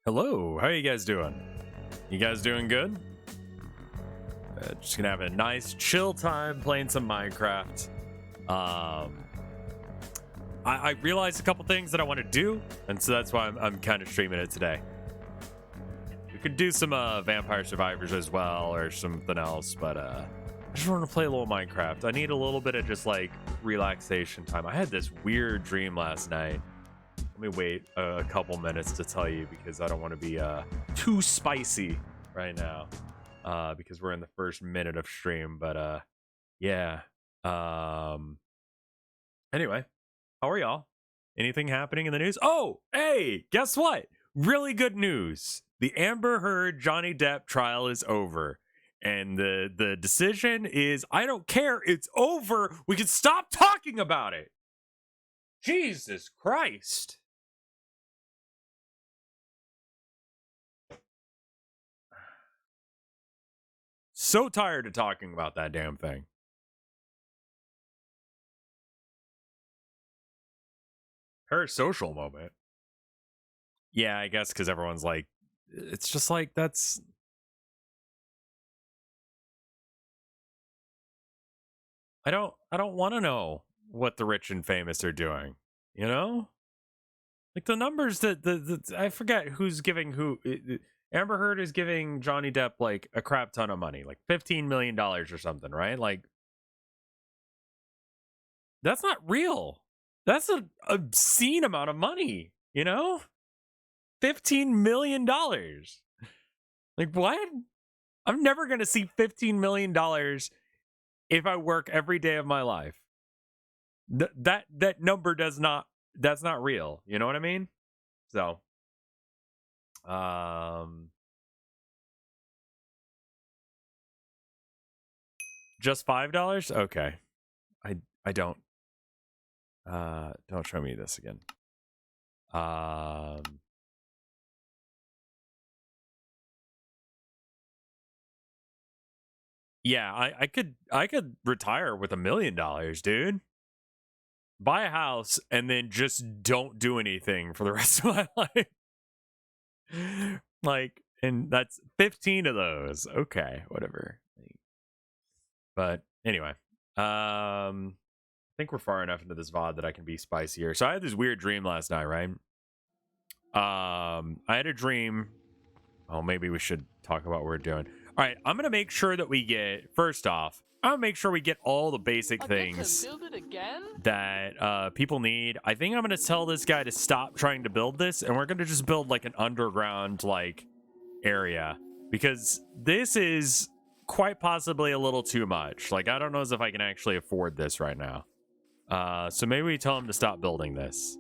Hello, how you guys doing? You guys doing good? Just gonna have a nice chill time playing some Minecraft. I realized a couple things that I want to do, and so that's why I'm kind of streaming it today. We could do some Vampire Survivors as well, or something else, but I just want to play a little Minecraft. I need a little bit of just like relaxation time. I had this weird dream last night. Let me wait a couple minutes to tell you because I don't want to be too spicy right now because we're in the first minute of stream. But yeah. Anyway, how are y'all? Anything happening in the news? Oh, hey, guess what? Really good news. The Amber Heard Johnny Depp trial is over. And the decision is, I don't care. It's over. We can stop talking about it. Jesus Christ. So tired of talking about that damn thing. Parasocial moment. Yeah, I guess because everyone's like, it's just like that's. I don't want to know what the rich and famous are doing. You know, like the numbers that I forget who's giving who. Amber Heard is giving Johnny Depp like a crap ton of money, like $15 million or something, right? Like, that's not real. That's an obscene amount of money, you know? $15 million. Like, what? I'm never going to see $15 million if I work every day of my life. That number that's not real. You know what I mean? So, just $5? Okay. I don't show me this again. Yeah, I could retire with $1 million, dude. Buy a house and then just don't do anything for the rest of my life. Like, and that's 15 of those. Okay, whatever. But anyway, I think we're far enough into this VOD that I can be spicier. So I had this weird dream last night, right? I had a dream. Oh, maybe we should talk about what we're doing. All right, I'm gonna make sure that we get, first off, I'm gonna make sure we get all the basic things that people need. I think I'm gonna tell this guy to stop trying to build this, and we're gonna just build like an underground like area, because this is quite possibly a little too much. Like, I don't know as if I can actually afford this right now. So maybe we tell him to stop building this.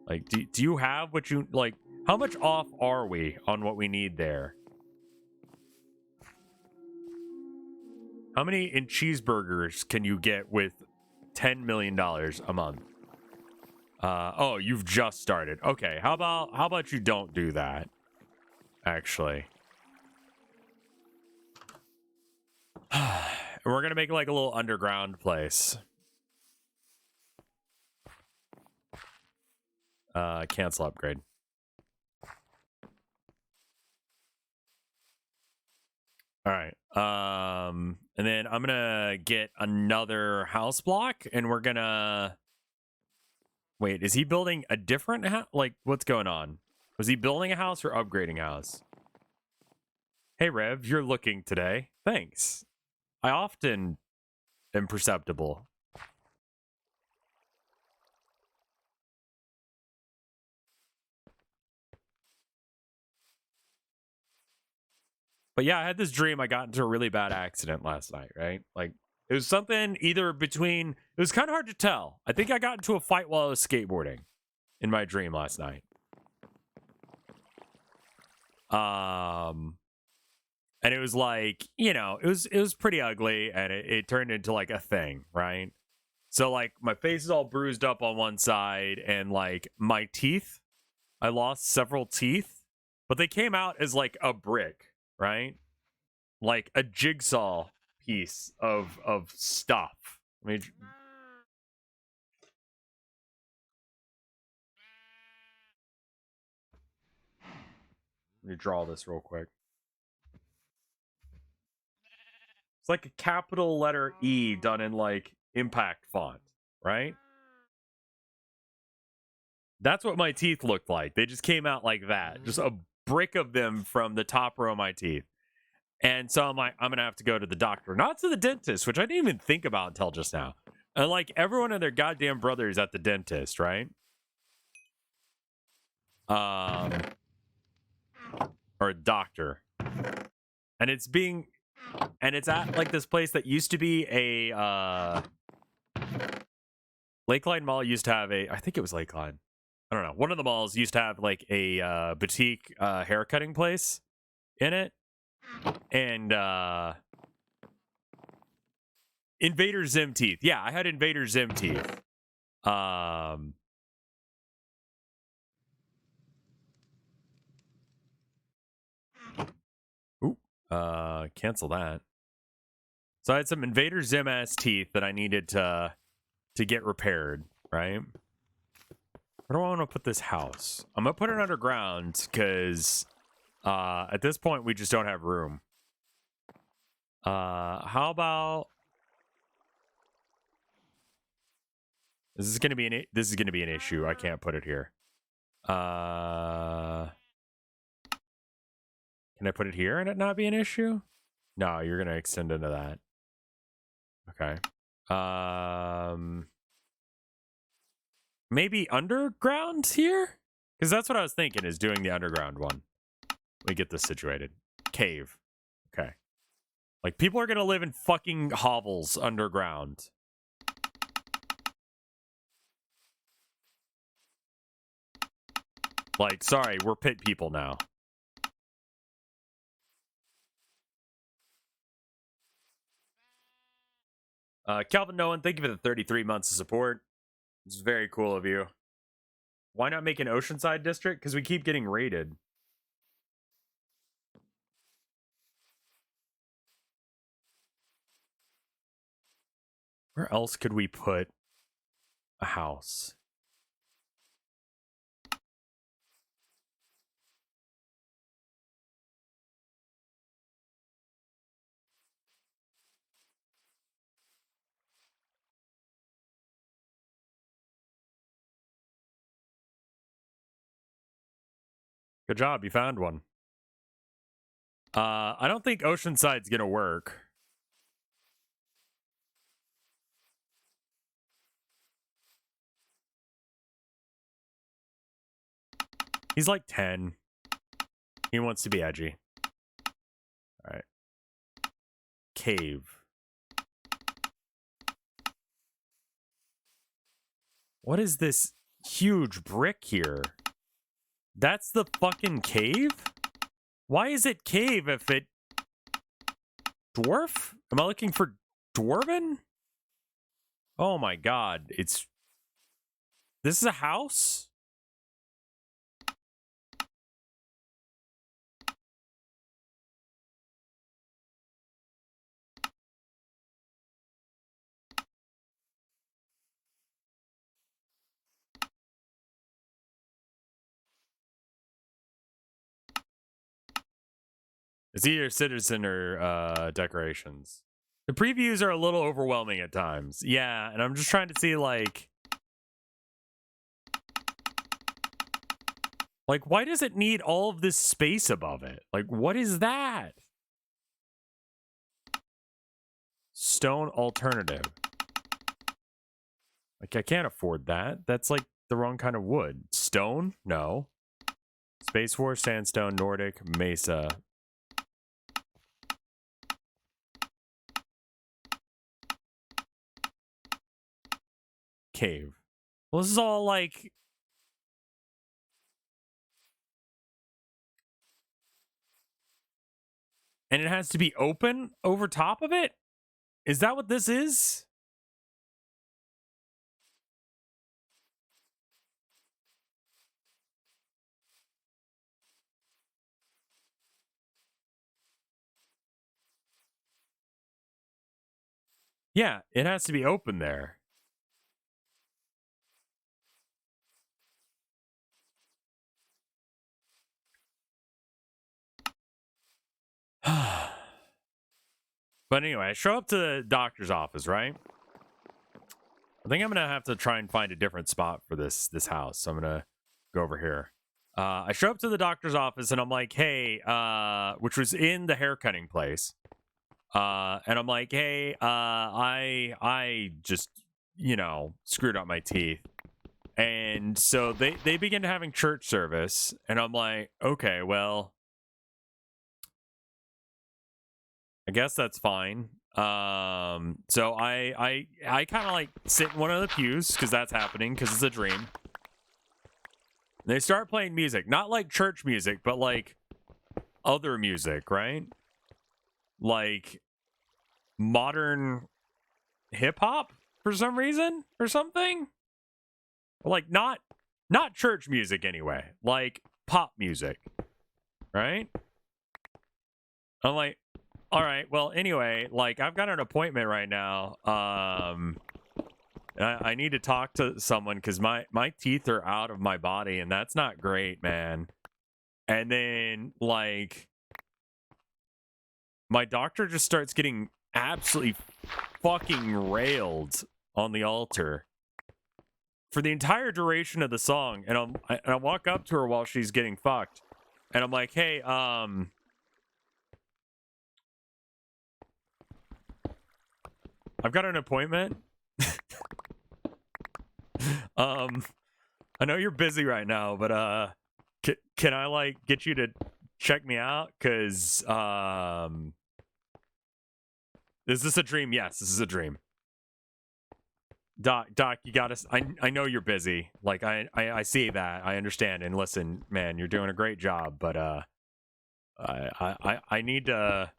Like, do you have what you like? How much off are we on what we need there? How many in cheeseburgers can you get with $10 million a month? Oh, you've just started. Okay, how about you don't do that? Actually. We're gonna make like a little underground place. Cancel upgrade. All right. And then I'm gonna get another house block, and we're gonna wait. Is he building a different house? Like, what's going on? Was he building a house or upgrading a house? Hey, Rev, you're looking today. Thanks. I often am perceptible. But yeah, I had this dream. I got into a really bad accident last night, right? Like, it was something either between, it was kind of hard to tell. I think I got into a fight while I was skateboarding in my dream last night. And it was like, you know, it was pretty ugly, and it turned into like a thing, right? So like my face is all bruised up on one side, and like my teeth, I lost several teeth, but they came out as like a brick, right? Like a jigsaw piece of stuff. I mean, Let me draw this real quick. It's like a capital letter E done in like impact font, right? That's what my teeth looked like. They just came out like that. Just a brick of them from the top row of my teeth. And so I'm like, I'm going to have to go to the doctor, not to the dentist, which I didn't even think about until just now. And like everyone and their goddamn brothers at the dentist, right? Or a doctor. And it's at like this place that used to be a Lakeline Mall used to have I think it was Lakeline. I don't know. One of the malls used to have like a boutique haircutting place in it. And Invader Zim teeth. Yeah, I had Invader Zim teeth. Cancel that. So I had some Invader Zim ass teeth that I needed to get repaired, right? Where do I want to put this house? I'm gonna put it underground because at this point we just don't have room. How about this is gonna be an issue. I can't put it here. Can I put it here and it not be an issue? No, you're gonna extend into that. Okay. Maybe underground here? Because that's what I was thinking, is doing the underground one. Let me get this situated. Cave. Okay. Like, people are gonna live in fucking hovels underground. Like, sorry, we're pit people now. Calvin Nolan, thank you for the 33 months of support. It's very cool of you. Why not make an Oceanside district? Because we keep getting raided. Where else could we put a house? Good job, you found one. I don't think Oceanside's gonna work. He's like 10. He wants to be edgy. All right. Cave. What is this huge brick here? That's the fucking cave? Why is it cave if it... Dwarf? Am I looking for Dwarven? Oh my god. It's... This is a house? It's either citizen or decorations. The previews are a little overwhelming at times. Yeah, and I'm just trying to see, like... Like, why does it need all of this space above it? Like, what is that? Stone alternative. Like, I can't afford that. That's, like, the wrong kind of wood. Stone? No. Space Force, sandstone, Nordic, mesa. Cave. Well, this is all, like... And it has to be open over top of it? Is that what this is? Yeah, it has to be open there. But anyway, I show up to the doctor's office, right? I think I'm gonna have to try and find a different spot for this house. So I'm gonna go over here. I show up to the doctor's office and I'm like, hey, which was in the haircutting place. And I'm like, hey, I just, you know, screwed up my teeth. And so they begin having church service, and I'm like, okay, well, I guess that's fine. So I kind of like sit in one of the pews because that's happening because it's a dream. They start playing music, not like church music, but like other music, right? Like modern hip hop for some reason or something. Like not church music anyway, like pop music, right? I'm like, all right, well, anyway, like I've got an appointment right now. I need to talk to someone because my teeth are out of my body, and that's not great, man. And then like my doctor just starts getting absolutely fucking railed on the altar for the entire duration of the song, and I walk up to her while she's getting fucked, and I'm like, hey, I've got an appointment. I know you're busy right now, but can I like get you to check me out? Cause is this a dream? Yes, this is a dream. Doc, you gotta. I know you're busy. Like I see that. I understand. And listen, man, you're doing a great job. But I need to.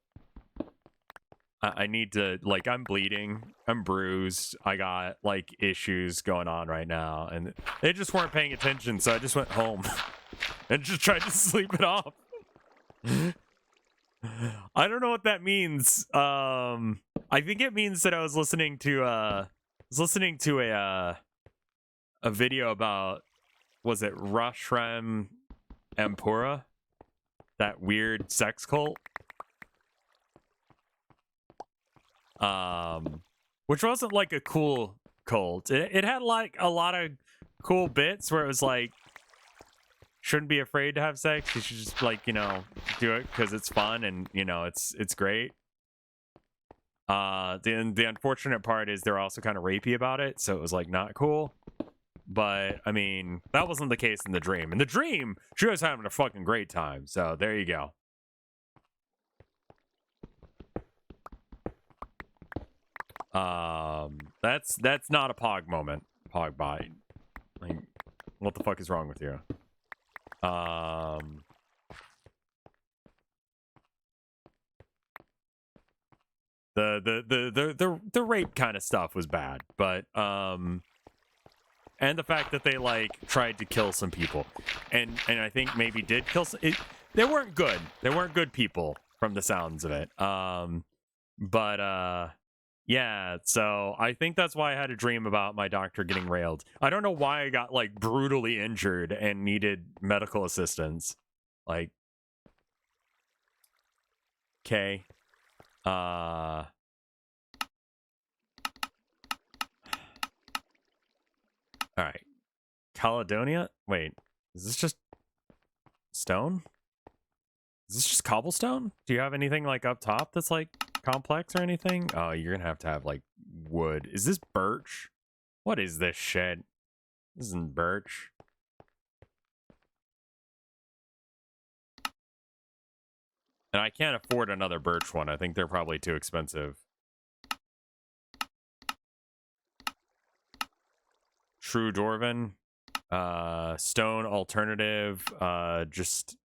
I need to, like, I'm bleeding, I'm bruised, I got like issues going on right now, and they just weren't paying attention, so I just went home and just tried to sleep it off. I don't know what that means. I think it means that I was listening to a video about, was it Rashrem Ampura, that weird sex cult, which wasn't like a cool cult. It had like a lot of cool bits where it was like, shouldn't be afraid to have sex, you should just, like, you know, do it because it's fun and, you know, it's great. The unfortunate part is they're also kind of rapey about it, so it was like not cool. But I mean, that wasn't the case in the dream. In the dream, she was having a fucking great time, so there you go. That's not a pog moment. Pog bite. Like, what the fuck is wrong with you? The rape kind of stuff was bad, but and the fact that they like tried to kill some people, and I think maybe did kill some. They weren't good. They weren't good people from the sounds of it. But yeah, so I think that's why I had a dream about my doctor getting railed. I don't know why I got like brutally injured and needed medical assistance. Like, okay. All right. Caledonia? Wait, is this just stone? Is this just cobblestone? Do you have anything like up top that's like complex or anything? Oh, you're gonna have to have like wood. Is this birch? What is this shit? This isn't birch. And I can't afford another birch one. I think they're probably too expensive. True Dwarven. Stone alternative. Just...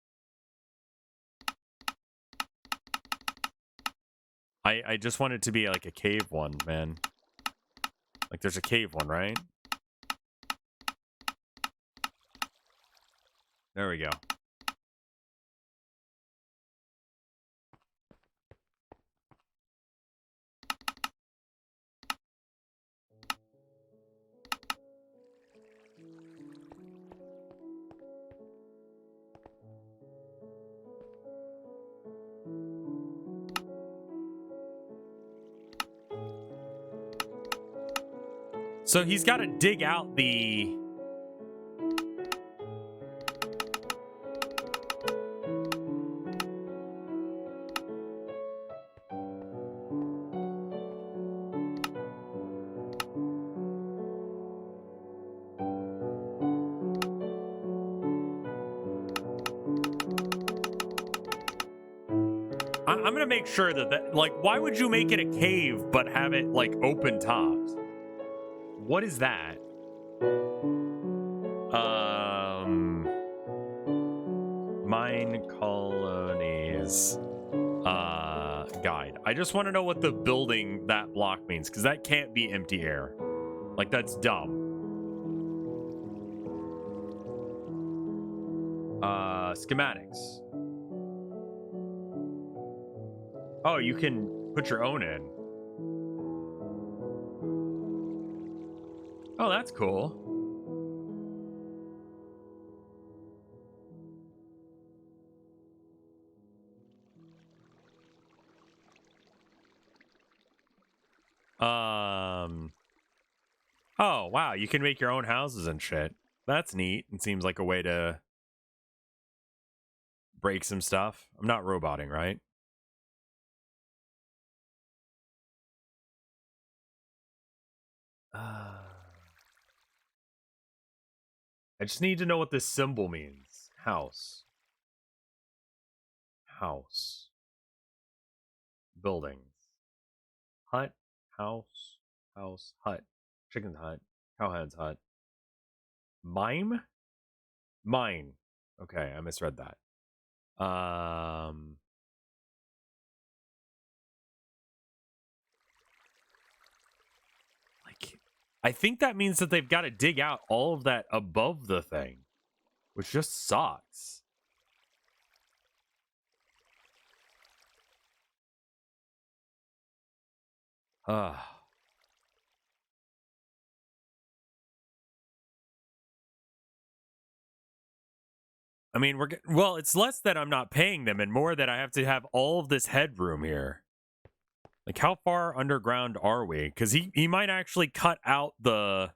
I just want it to be like a cave one, man. Like there's a cave one, right? There we go. So he's got to dig out the... I'm going to make sure that, like, why would you make it a cave but have it, like, open tops? What is that? Mine-colonies guide. I just want to know what the building that block means, because that can't be empty air. Like, that's dumb. Schematics. Oh, you can put your own in. Oh, that's cool. Oh, wow, you can make your own houses and shit. That's neat. It seems like a way to break some stuff. I'm not roboting, right? I just need to know what this symbol means. House. House. Buildings. Hut. House. House. Hut. Chicken hut. Cowhead's hut. Mime? Mine. Okay, I misread that. Like, I think that means that they've got to dig out all of that above the thing, which just sucks. I mean, well, it's less that I'm not paying them and more that I have to have all of this headroom here. Like, how far underground are we? Because he might actually cut out the...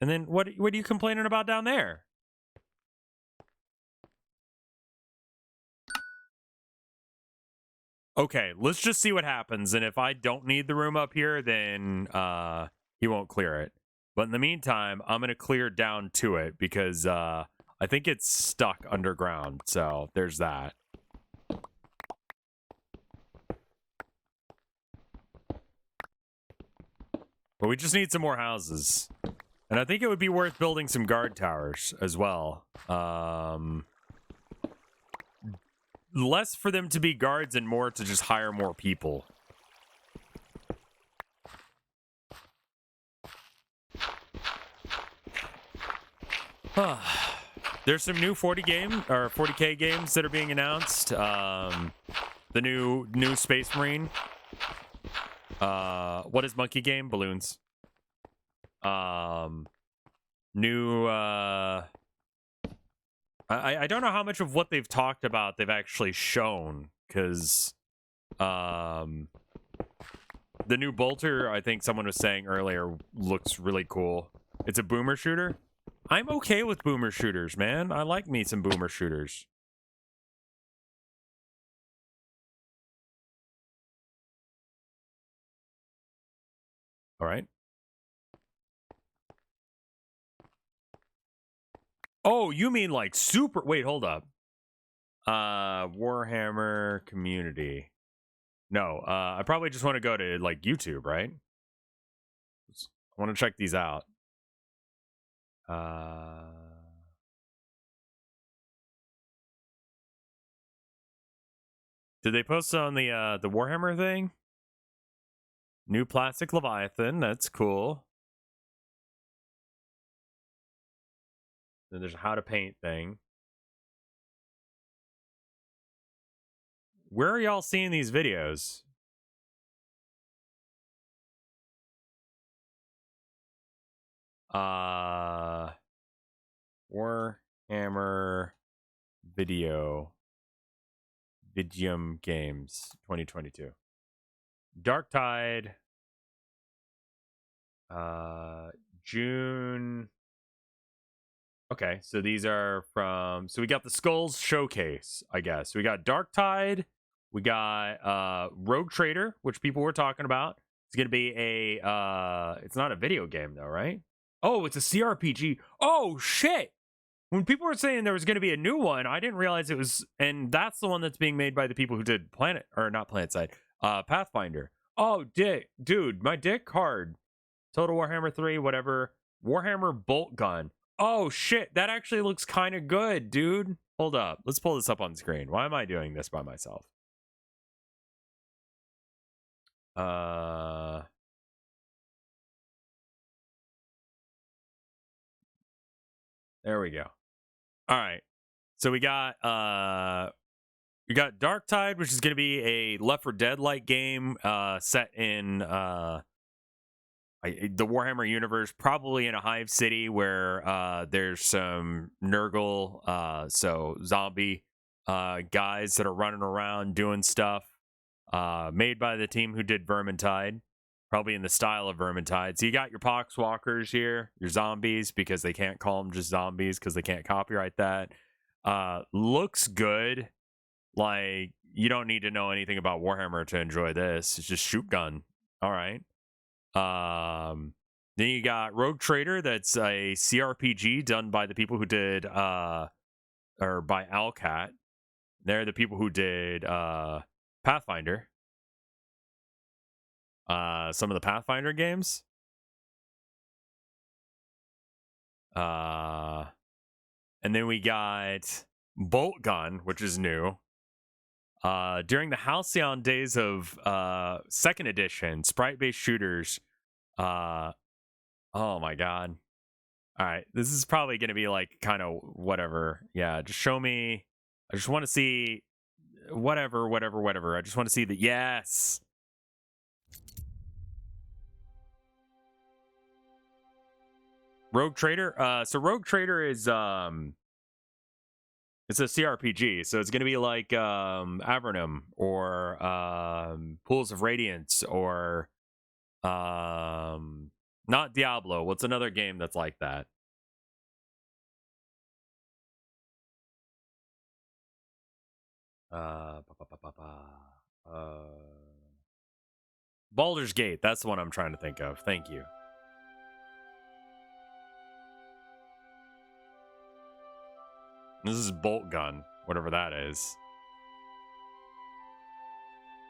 And then what are you complaining about down there? Okay, let's just see what happens. And if I don't need the room up here, then he won't clear it. But in the meantime, I'm going to clear down to it because I think it's stuck underground. So there's that. But we just need some more houses. And I think it would be worth building some guard towers as well. Less for them to be guards and more to just hire more people. There's some new 40K games that are being announced. The new Space Marine. What is monkey game? Balloons. New I don't know how much of what they've talked about they've actually shown, because the new bolter, I think someone was saying earlier, looks really cool. It's a boomer shooter. I'm okay with boomer shooters, man. I like me some boomer shooters. All right. Oh, you mean like super... Wait, hold up. Warhammer community. No, I probably just want to go to, like, YouTube, right? I want to check these out. Did they post on the Warhammer thing? New plastic Leviathan. That's cool. Then there's a how to paint thing. Where are y'all seeing these videos? Warhammer video Vidium Games 2022. Darktide. June. Okay, so these are from. So we got the Skulls Showcase, I guess. We got Darktide. We got Rogue Trader, which people were talking about. It's gonna be a. It's not a video game though, right? Oh, it's a CRPG. Oh shit! When people were saying there was going to be a new one, I didn't realize it was, and that's the one that's being made by the people who did Pathfinder. Oh, dude, my dick hard. Total Warhammer 3, whatever. Warhammer Bolt Gun. Oh shit, that actually looks kind of good, dude. Hold up, let's pull this up on screen. Why am I doing this by myself? There we go. All right. So we got Darktide, which is going to be a Left 4 Dead-like game set in the Warhammer universe, probably in a hive city where there's some Nurgle, so zombie guys that are running around doing stuff. Made by the team who did Vermintide, probably in the style of Vermintide. So you got your Poxwalkers here, your zombies, because they can't call them just zombies because they can't copyright that. Looks good. Like, you don't need to know anything about Warhammer to enjoy this. It's just shoot gun. All right. Then you got Rogue Trader. That's a CRPG done by the people who did or by Owlcat. They're the people who did Pathfinder. Some of the Pathfinder games. And then we got Bolt Gun, which is new. During the Halcyon days of 2nd edition, sprite-based shooters. Oh my god. All right, this is probably going to be like kind of whatever. Yeah, just show me. I just want to see whatever. I just want to see the yes. Rogue Trader. So Rogue Trader is it's a CRPG, so it's going to be like Avernum or Pools of Radiance or not Diablo. What's another game that's like that? Baldur's Gate. That's the one I'm trying to think of. Thank you. This is Bolt Gun, whatever that is.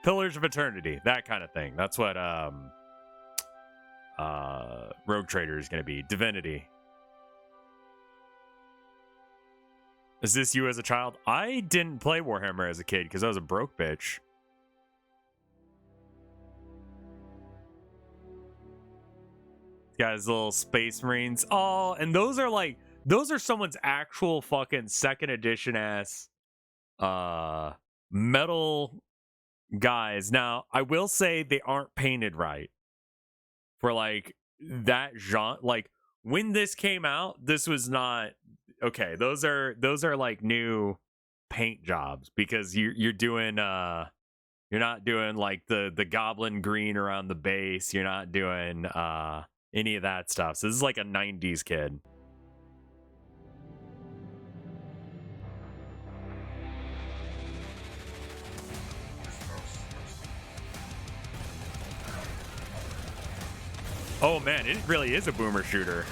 Pillars of Eternity, that kind of thing. That's what Rogue Trader is going to be. Divinity. Is this you as a child? I didn't play Warhammer as a kid because I was a broke bitch. Guys, little Space Marines. Oh, and those are someone's actual fucking 2nd edition ass metal guys. Now, I will say they aren't painted right for like that genre. Like when this came out, this was not okay. Those are like new paint jobs because you're doing you're not doing like the goblin green around the base. You're not doing any of that stuff. So this is like a 90s kid. Oh man, it really is a boomer shooter.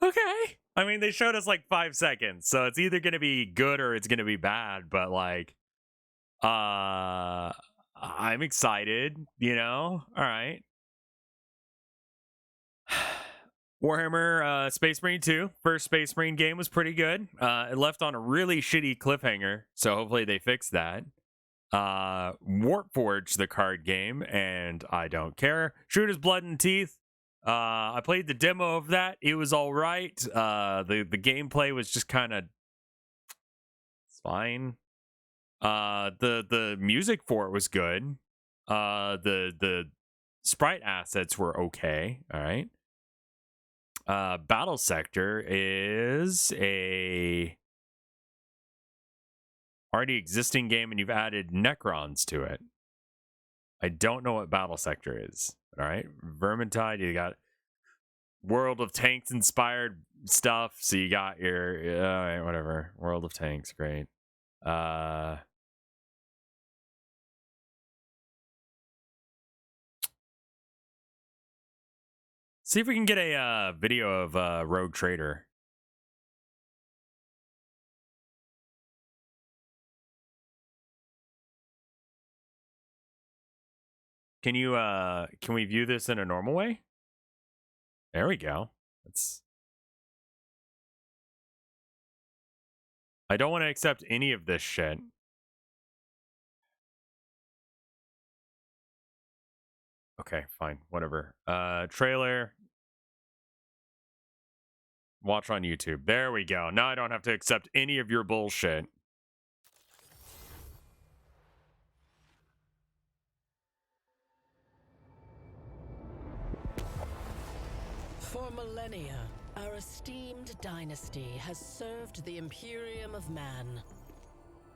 Okay. I mean, they showed us like 5 seconds, so it's either going to be good or it's going to be bad, but like I'm excited, you know? All right. Warhammer Space Marine 2. First Space Marine game was pretty good. It left on a really shitty cliffhanger, so hopefully they fix that. Warpforge, the card game, and I don't care. Shooters Blood and Teeth. I played the demo of that. It was all right. The gameplay was just kind of fine. The music for it was good. The sprite assets were okay. All right. Battle Sector is a already existing game, and you've added Necrons to it. I don't know what Battle Sector is. All right, Vermintide. You got World of Tanks inspired stuff. So you got your whatever. World of Tanks, great. See if we can get a video of Rogue Trader. Can you can we view this in a normal way? There we go. I don't want to accept any of this shit. Okay, fine, whatever. Trailer. Watch on YouTube. There we go. Now I don't have to accept any of your bullshit. For millennia, our esteemed dynasty has served the Imperium of Man,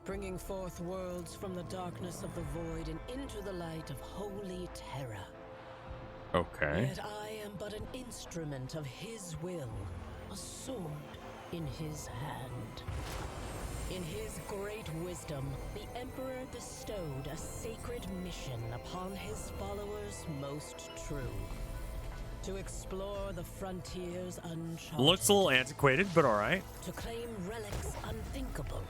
bringing forth worlds from the darkness of the void and into the light of holy terror. Okay. Yet I am but an instrument of his will, a sword in his hand. In his great wisdom, the Emperor bestowed a sacred mission upon his followers most true. To explore the frontiers uncharted. Looks a little antiquated, but all right. To claim relics unthinkable.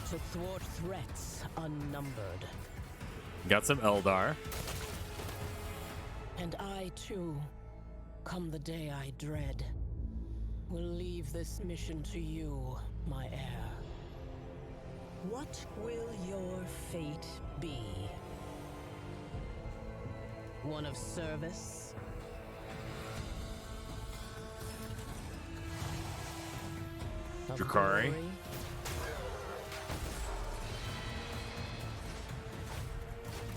To thwart threats unnumbered. Got some Eldar. And I, too, come the day I dread, will leave this mission to you, my heir. What will your fate be? One of service? Of Drakari?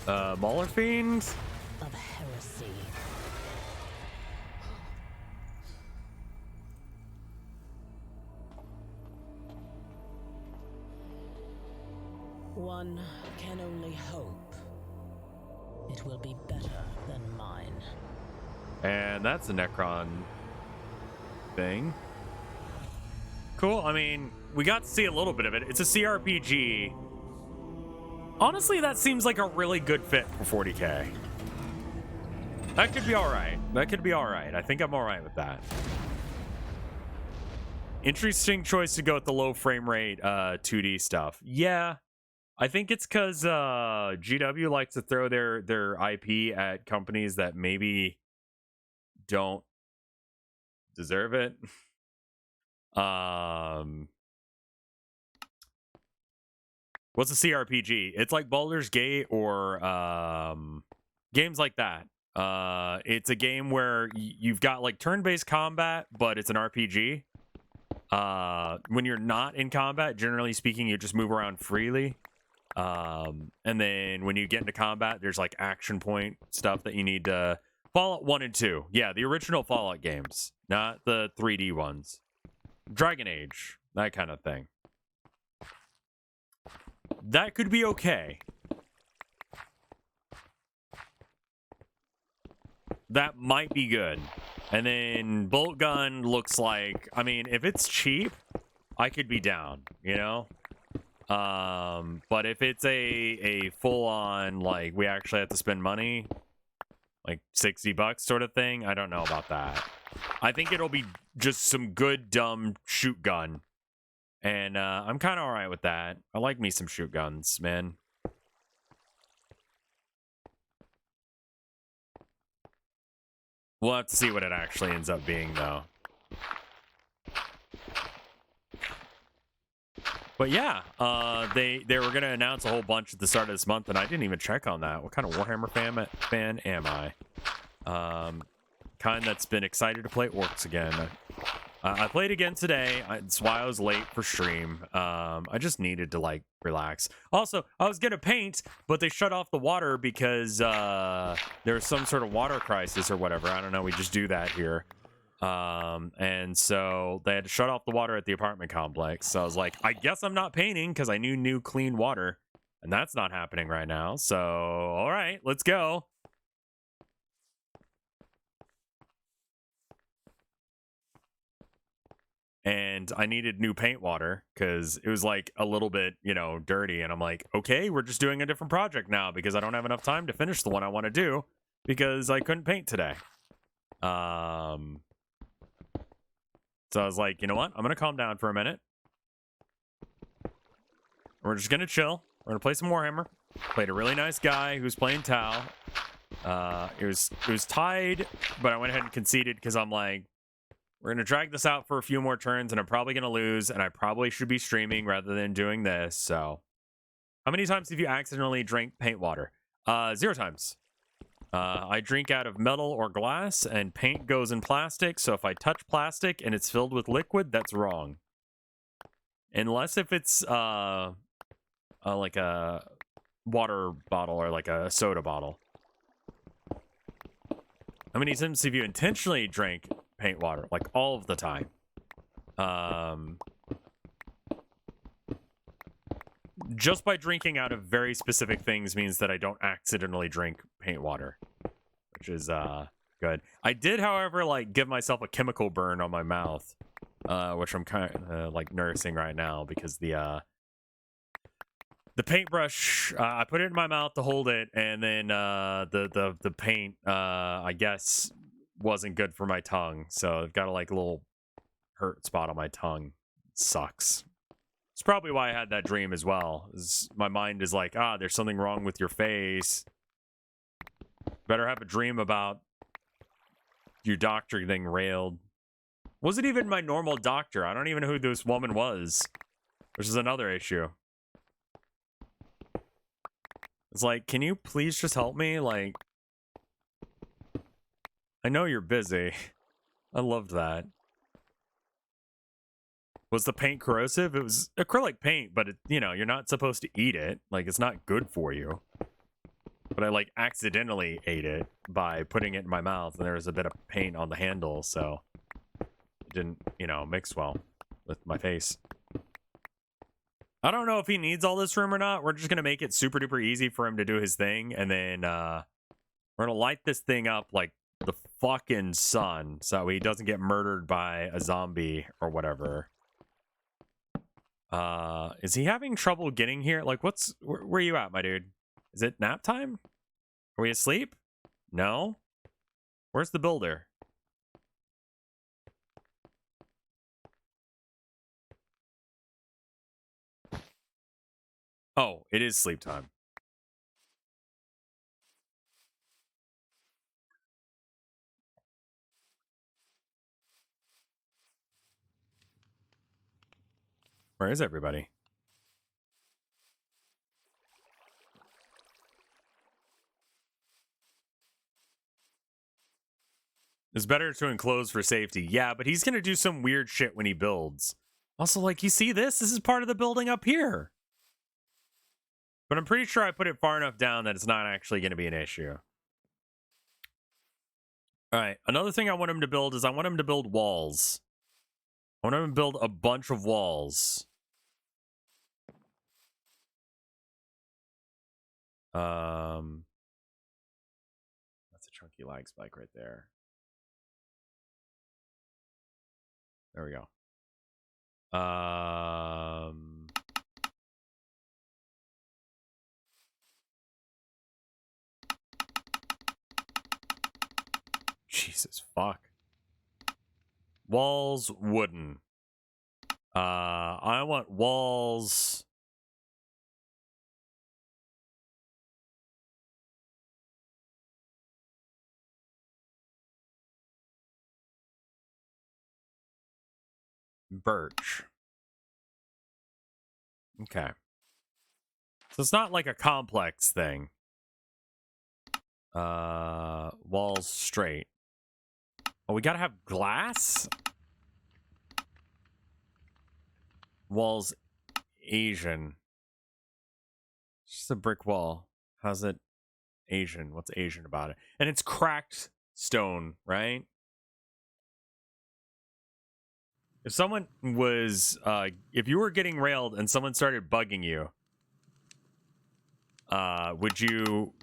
glory? Mauler Fiend? Of heresy? One can only hope it will be better than mine. And that's a Necron thing. Cool. I mean, we got to see a little bit of it. It's a CRPG. Honestly, that seems like a really good fit for 40K. That could be all right. That could be all right. I think I'm all right with that. Interesting choice to go with the low frame rate 2D stuff. Yeah. I think it's because GW likes to throw their IP at companies that maybe don't deserve it. What's a CRPG? It's like Baldur's Gate or games like that. It's a game where you've got like turn-based combat, but it's an RPG. When you're not in combat, generally speaking, you just move around freely. And then when you get into combat, there's like action point stuff that you need to... Fallout 1 and 2. Yeah, the original Fallout games, not the 3D ones. Dragon Age, that kind of thing. That could be okay. That might be good. And then Bolt Gun looks like... I mean, if it's cheap, I could be down, you know? But if it's a full-on, like, we actually have to spend money, like $60 sort of thing, I don't know about that. I think it'll be just some good, dumb shoot gun. And I'm kind of all right with that. I like me some shoot guns, man. We'll have to see what it actually ends up being, though. But yeah, they were going to announce a whole bunch at the start of this month, and I didn't even check on that. What kind of Warhammer fan am I? Kind that's been excited to play Orcs again. I played again today. That's why I was late for stream. I just needed to like relax. Also, I was gonna paint, but they shut off the water because there was some sort of water crisis or whatever. I don't know. We just do that here. And so they had to shut off the water at the apartment complex. So I was like, I guess I'm not painting because I knew clean water, and that's not happening right now. So all right, let's go. And I needed new paint water because it was like a little bit, you know, dirty. And I'm like, okay, we're just doing a different project now because I don't have enough time to finish the one I want to do because I couldn't paint today. So I was like, you know what? I'm going to calm down for a minute. We're just going to chill. We're going to play some Warhammer. Played a really nice guy who's playing Tau. It was tied, but I went ahead and conceded because I'm like, we're going to drag this out for a few more turns, and I'm probably going to lose, and I probably should be streaming rather than doing this, so. How many times have you accidentally drank paint water? 0 times. I drink out of metal or glass, and paint goes in plastic, so if I touch plastic and it's filled with liquid, that's wrong. Unless if it's like a water bottle or like a soda bottle. How many times have you intentionally drank paint water? Like all of the time. Just by drinking out of very specific things means that I don't accidentally drink paint water, which is good. I did, however, like give myself a chemical burn on my mouth, which I'm kind of like nursing right now because the paintbrush, I put it in my mouth to hold it, and then the paint, I guess, wasn't good for my tongue, so I've got a like little hurt spot on my tongue. It sucks. It's probably why I had that dream as well. My mind is like, there's something wrong with your face. Better have a dream about your doctor getting railed. Was it even my normal doctor? I don't even know who this woman was, which is another issue. It's like, can you please just help me? Like, I know you're busy. I loved that. Was the paint corrosive? It was acrylic paint, but, you know, you're not supposed to eat it. Like, it's not good for you. But I, like, accidentally ate it by putting it in my mouth, and there was a bit of paint on the handle, so it didn't, you know, mix well with my face. I don't know if he needs all this room or not. We're just going to make it super duper easy for him to do his thing, and then we're going to light this thing up like the fucking sun so he doesn't get murdered by a zombie or whatever. Is he having trouble getting here? Like, where are you at, my dude? Is it nap time? Are we asleep? No? Where's the builder? Oh, it is sleep time. Where is everybody? It's better to enclose for safety. Yeah, but he's going to do some weird shit when he builds. Also, like, you see this? This is part of the building up here. But I'm pretty sure I put it far enough down that it's not actually going to be an issue. All right, another thing I want him to build is I want him to build walls. I want him to build a bunch of walls. That's a chunky lag spike right there. There we go. Jesus fuck. Walls wooden. I want walls. Birch. Okay. So it's not like a complex thing. Walls straight. Oh, we gotta have glass? Wall's Asian. It's just a brick wall. How's it Asian? What's Asian about it? And it's cracked stone, right? If someone was, if you were getting railed and someone started bugging you, would you?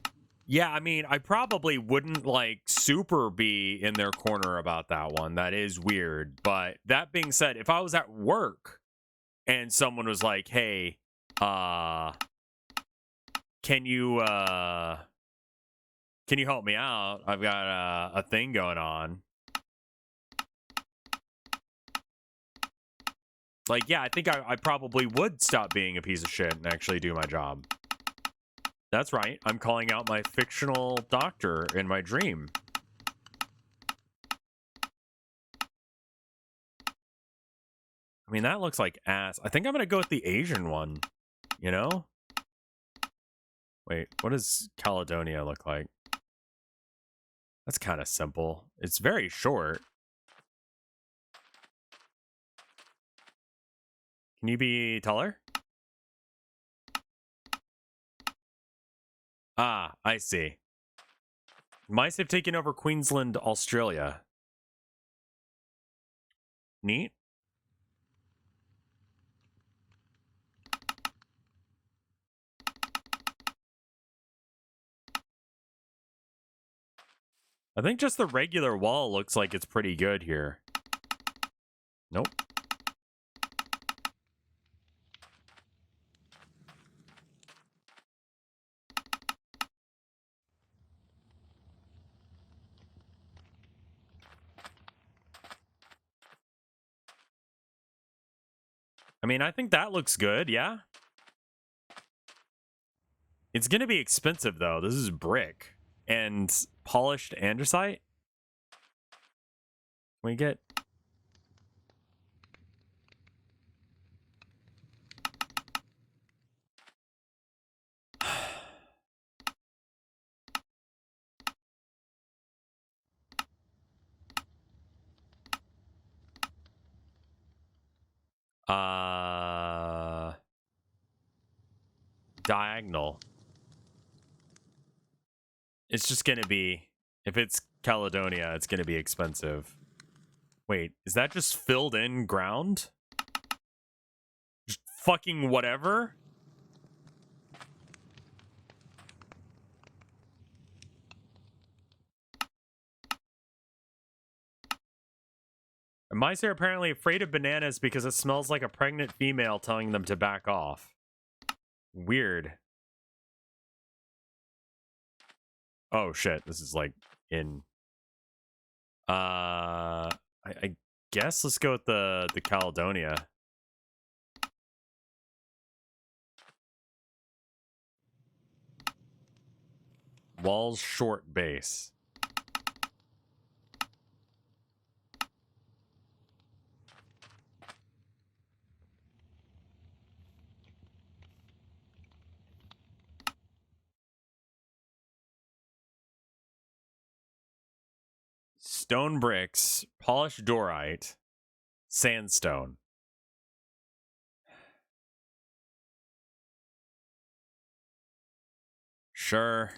Yeah, I mean, I probably wouldn't like super be in their corner about that one. That is weird. But that being said, if I was at work and someone was like, "Hey, can you help me out? I've got a thing going on." Like, yeah, I think I probably would stop being a piece of shit and actually do my job. That's right. I'm calling out my fictional doctor in my dream. I mean, that looks like ass. I think I'm going to go with the Asian one, you know? Wait, what does Caledonia look like? That's kind of simple. It's very short. Can you be taller? Ah, I see. Mice have taken over Queensland, Australia. Neat. I think just the regular wall looks like it's pretty good here. Nope. I mean, I think that looks good, yeah? It's going to be expensive, though. This is brick and polished andesite. We get... diagonal. It's just going to be... If it's Caledonia, it's going to be expensive. Wait, is that just filled in ground? Just fucking whatever? Mice are apparently afraid of bananas because it smells like a pregnant female telling them to back off. Weird. Oh shit, this is like in... I guess let's go with the Caledonia. Walls short base. Stone bricks, polished dorite, sandstone. Sure.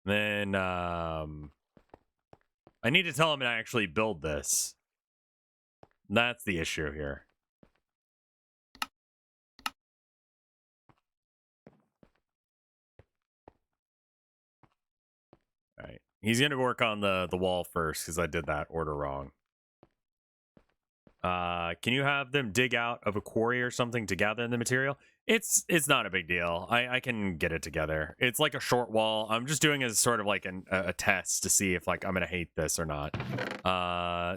Then I need to tell him to actually build this. That's the issue here. All right. He's going to work on the wall first because I did that order wrong. Can you have them dig out of a quarry or something to gather the material? It's not a big deal. I can get it together. It's like a short wall. I'm just doing it as sort of like a test to see if like I'm gonna hate this or not.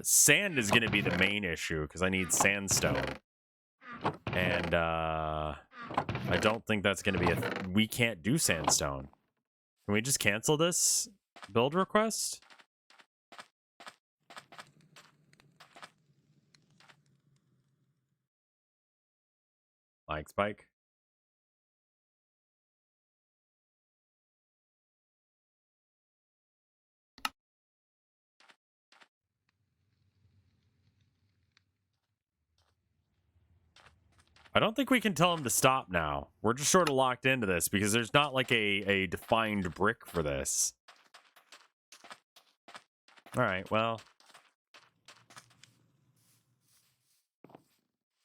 Sand is gonna be the main issue because I need sandstone, and I don't think that's gonna be we can't do sandstone. Can we just cancel this build request? Like Spike. I don't think we can tell him to stop now. We're just sort of locked into this because there's not like a defined brick for this. All right, well.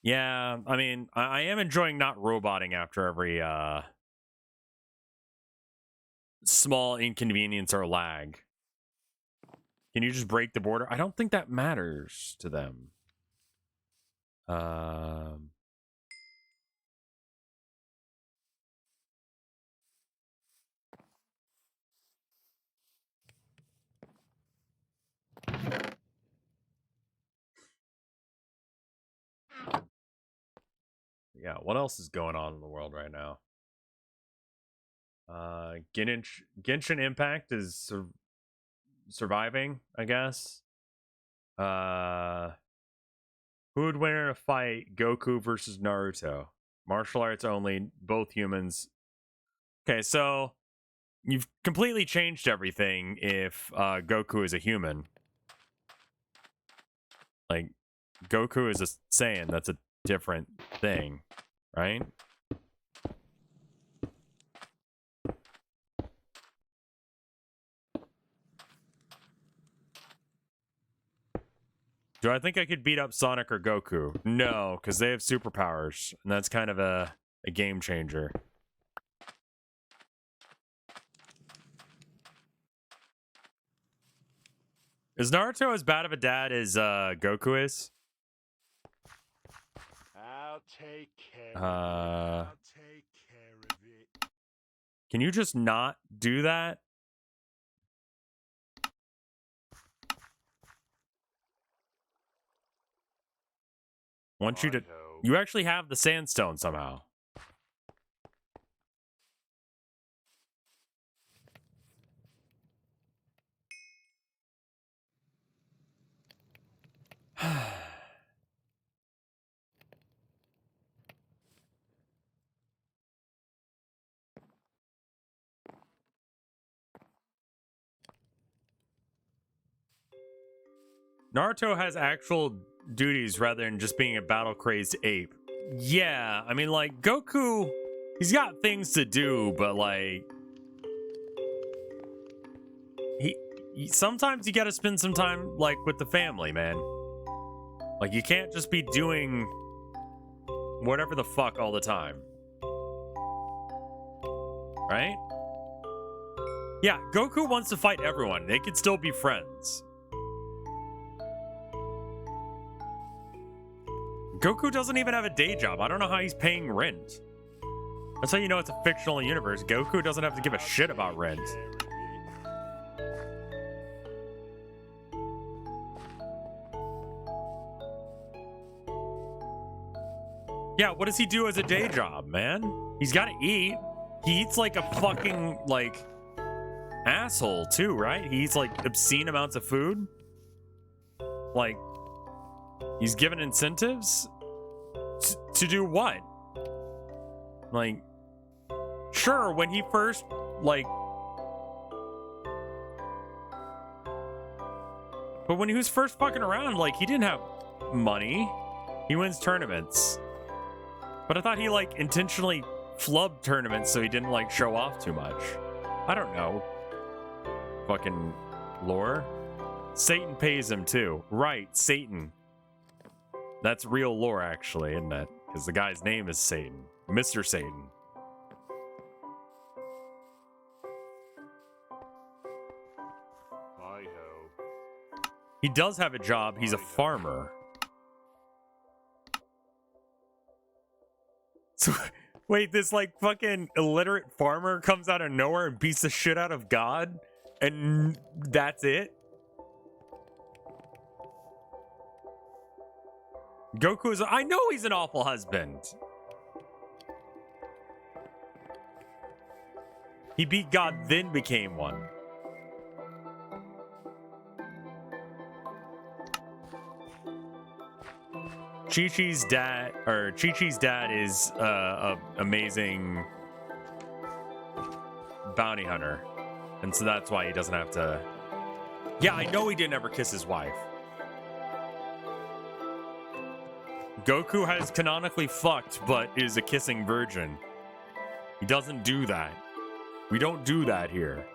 Yeah, I mean, I am enjoying not roboting after every small inconvenience or lag. Can you just break the border? I don't think that matters to them. Yeah, what else is going on in the world right now? Genshin Impact is surviving, I guess. Who would win in a fight? Goku versus Naruto. Martial arts only, both humans. Okay, so you've completely changed everything if Goku is a human. Like, Goku is a Saiyan, that's a different thing, right? Do I think I could beat up Sonic or Goku? No, because they have superpowers, and that's kind of a game changer. Is Naruto as bad of a dad as Goku is? I'll take care of it. I'll take care of it. Can you just not do that? Want you to... You actually have the sandstone somehow. Naruto has actual duties rather than just being a battle-crazed ape. Yeah, I mean, like, Goku, he's got things to do, but, like... Sometimes you gotta spend some time, like, with the family, man. Like, you can't just be doing whatever the fuck all the time. Right? Yeah, Goku wants to fight everyone. They could still be friends. Goku doesn't even have a day job. I don't know how he's paying rent. That's how you know it's a fictional universe. Goku doesn't have to give a shit about rent. Yeah, what does he do as a day job, man? He's got to eat. He eats like a fucking, like, asshole, too, right? He eats, like, obscene amounts of food. Like, he's given incentives? To do what? Like, sure, when he first, like... But when he was first fucking around, like, he didn't have money. He wins tournaments. But I thought he, like, intentionally flubbed tournaments so he didn't, like, show off too much. I don't know. Fucking lore. Satan pays him, too. Right, Satan. That's real lore, actually, isn't it? Because the guy's name is Satan. Mr. Satan. Hi-ho. He does have a job. He's a farmer. So, wait, this, like, fucking illiterate farmer comes out of nowhere and beats the shit out of God? And that's it? Goku's... I know he's an awful husband. He beat God, then became one. Chi-Chi's dad is a amazing bounty hunter. And so that's why he doesn't have to... Yeah, I know he didn't ever kiss his wife. Goku has canonically fucked, but is a kissing virgin. He doesn't do that. We don't do that here.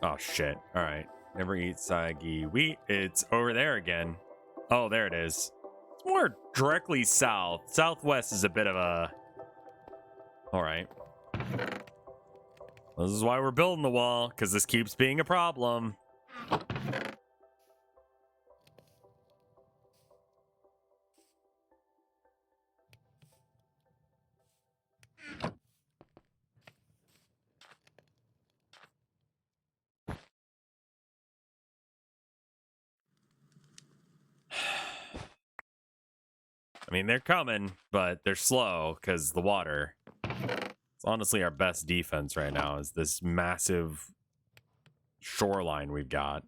Oh, shit. All right. Never eat sagi wheat. It's over there again. Oh, there it is. It's more directly south. Southwest is a bit of a... All right. This is why we're building the wall, because this keeps being a problem. I mean, they're coming, but they're slow because the water. It's honestly our best defense right now is this massive shoreline we've got.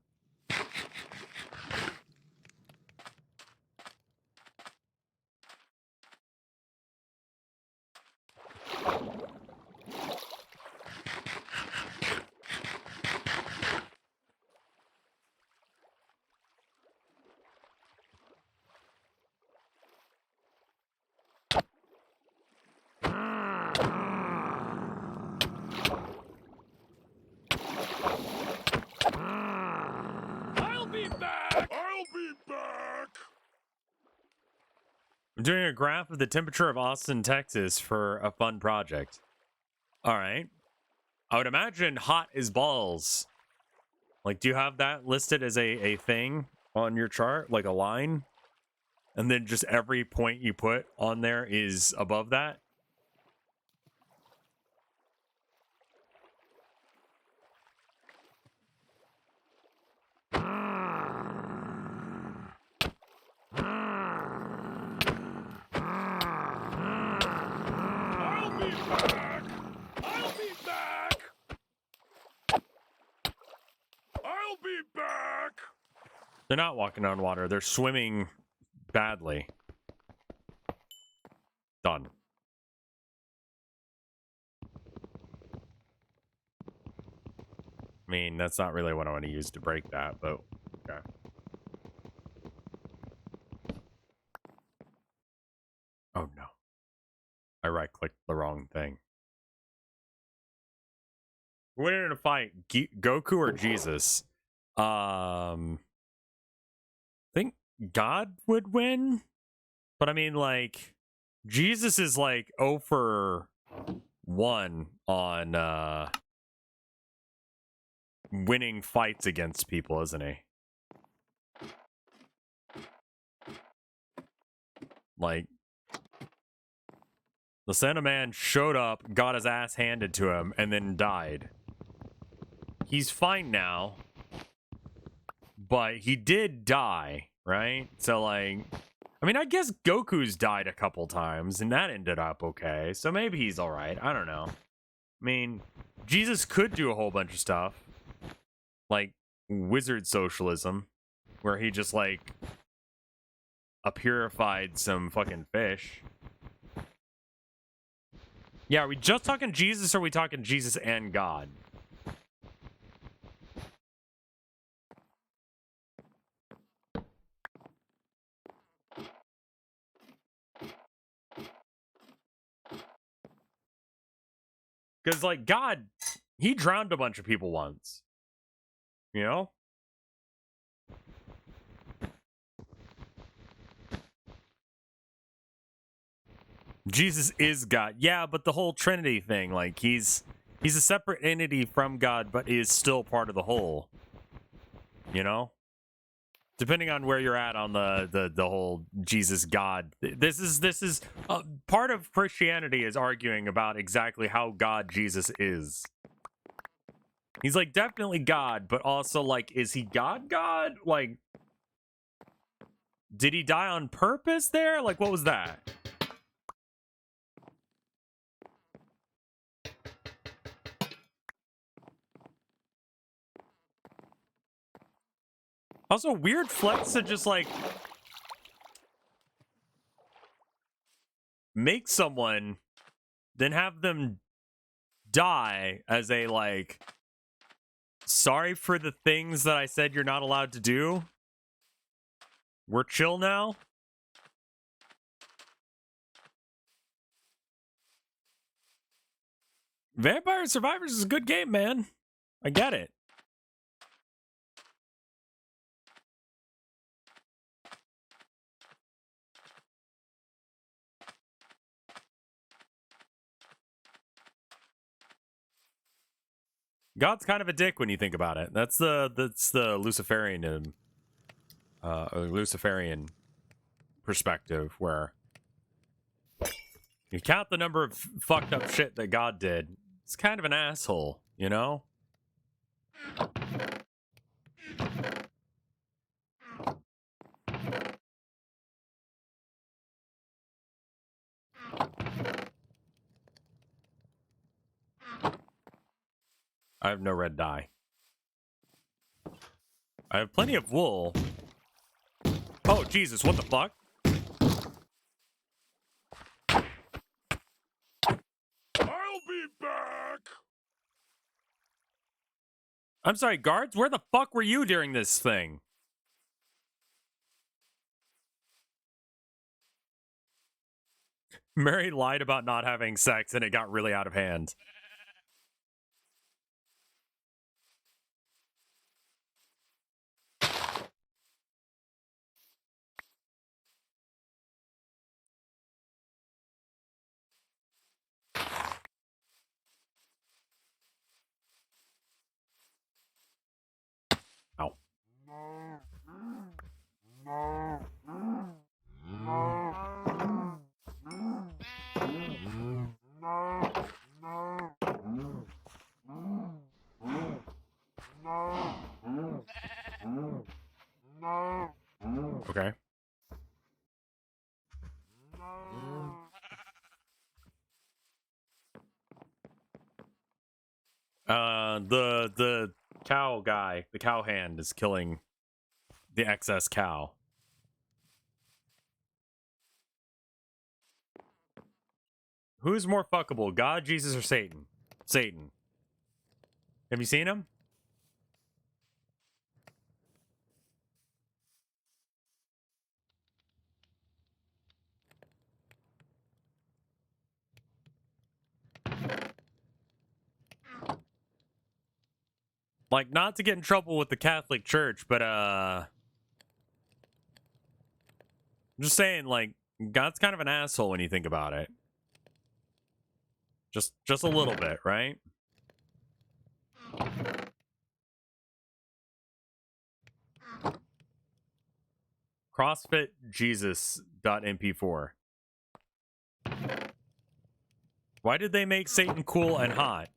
I'm doing a graph of the temperature of Austin, Texas for a fun project. All right. I would imagine hot as balls. Like, do you have that listed as a thing on your chart? Like a line? And then just every point you put on there is above that? They're not walking on water. They're swimming badly. Done. I mean, that's not really what I want to use to break that, but okay. Oh no. I right-clicked the wrong thing. We're winning in a fight. Goku or Jesus? I think God would win. But I mean, like, Jesus is like 0 for 1 on winning fights against people, isn't he? Like, the Santa Man showed up, got his ass handed to him, and then died. He's fine now, but he did die, right? So, like, I mean, I guess Goku's died a couple times, and that ended up okay. So maybe he's all right. I don't know. I mean, Jesus could do a whole bunch of stuff, like wizard socialism, where he just, like, purified some fucking fish. Yeah, are we just talking Jesus, or are we talking Jesus and God? Because, like, God, he drowned a bunch of people once. You know? Jesus is God. Yeah, but the whole Trinity thing, like, he's a separate entity from God, but is still part of the whole. You know? Depending on where you're at on the whole Jesus God. This is part of Christianity is arguing about exactly how God Jesus is. He's, like, definitely God, but also, like, is he God? Like, did he die on purpose there? Like, what was that? Also, weird flex to just, like, make someone, then have them die as a, like, sorry for the things that I said you're not allowed to do. We're chill now? Vampire Survivors is a good game, man. I get it. God's kind of a dick when you think about it. That's the Luciferian Luciferian perspective, where you count the number of fucked up shit that God did. It's kind of an asshole, you know? I have no red dye. I have plenty of wool. Oh, Jesus, what the fuck? I'll be back. I'm sorry, guards? Where the fuck were you during this thing? Mary lied about not having sex and it got really out of hand. Ow. Okay. The cow guy, the cow hand is killing the excess cow. Who's more fuckable, God, Jesus, or Satan? Satan. Have you seen him? Like, not to get in trouble with the Catholic Church, but I'm just saying, like, God's kind of an asshole when you think about it. Just a little bit, right? CrossFitJesus.mp4. Why did they make Satan cool and hot?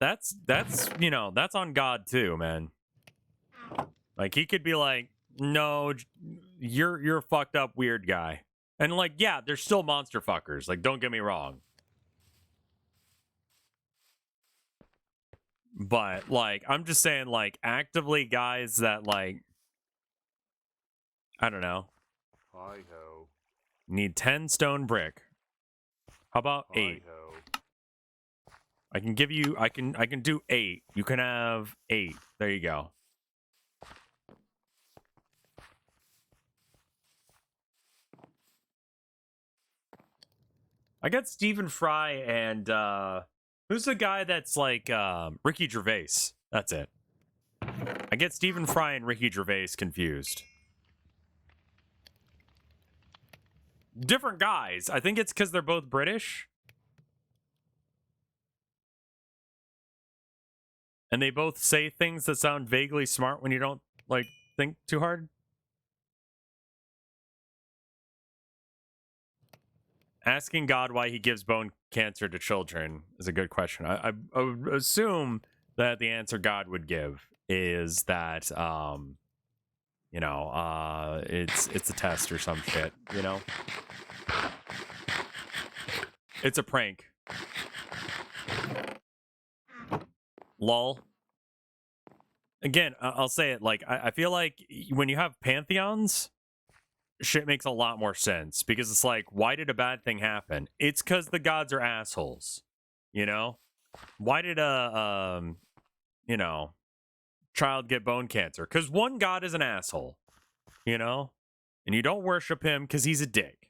That's you know, that's on God too, man. Like, he could be like, no, you're a fucked up weird guy. And like, yeah, they're still monster fuckers. Like, don't get me wrong. But like, I'm just saying, like, actively guys that, like, I don't know, Hi-ho. need 10 stone brick. How about 8? Hi-ho. I can give you, I can do 8. You can have 8. There you go. I got Stephen Fry and who's the guy that's like Ricky Gervais? That's it. I get Stephen Fry and Ricky Gervais confused. Different guys. I think it's because they're both British. And they both say things that sound vaguely smart when you don't, like, think too hard. Asking God why he gives bone cancer to children is a good question. I would assume that the answer God would give is that, you know, it's a test or some shit, you know? It's a prank. Lol. Again, I'll say it, like, I feel like when you have pantheons, shit makes a lot more sense, because it's like, why did a bad thing happen? It's because the gods are assholes, you know? Why did you know, child get bone cancer? Because one god is an asshole, you know? And you don't worship him because he's a dick.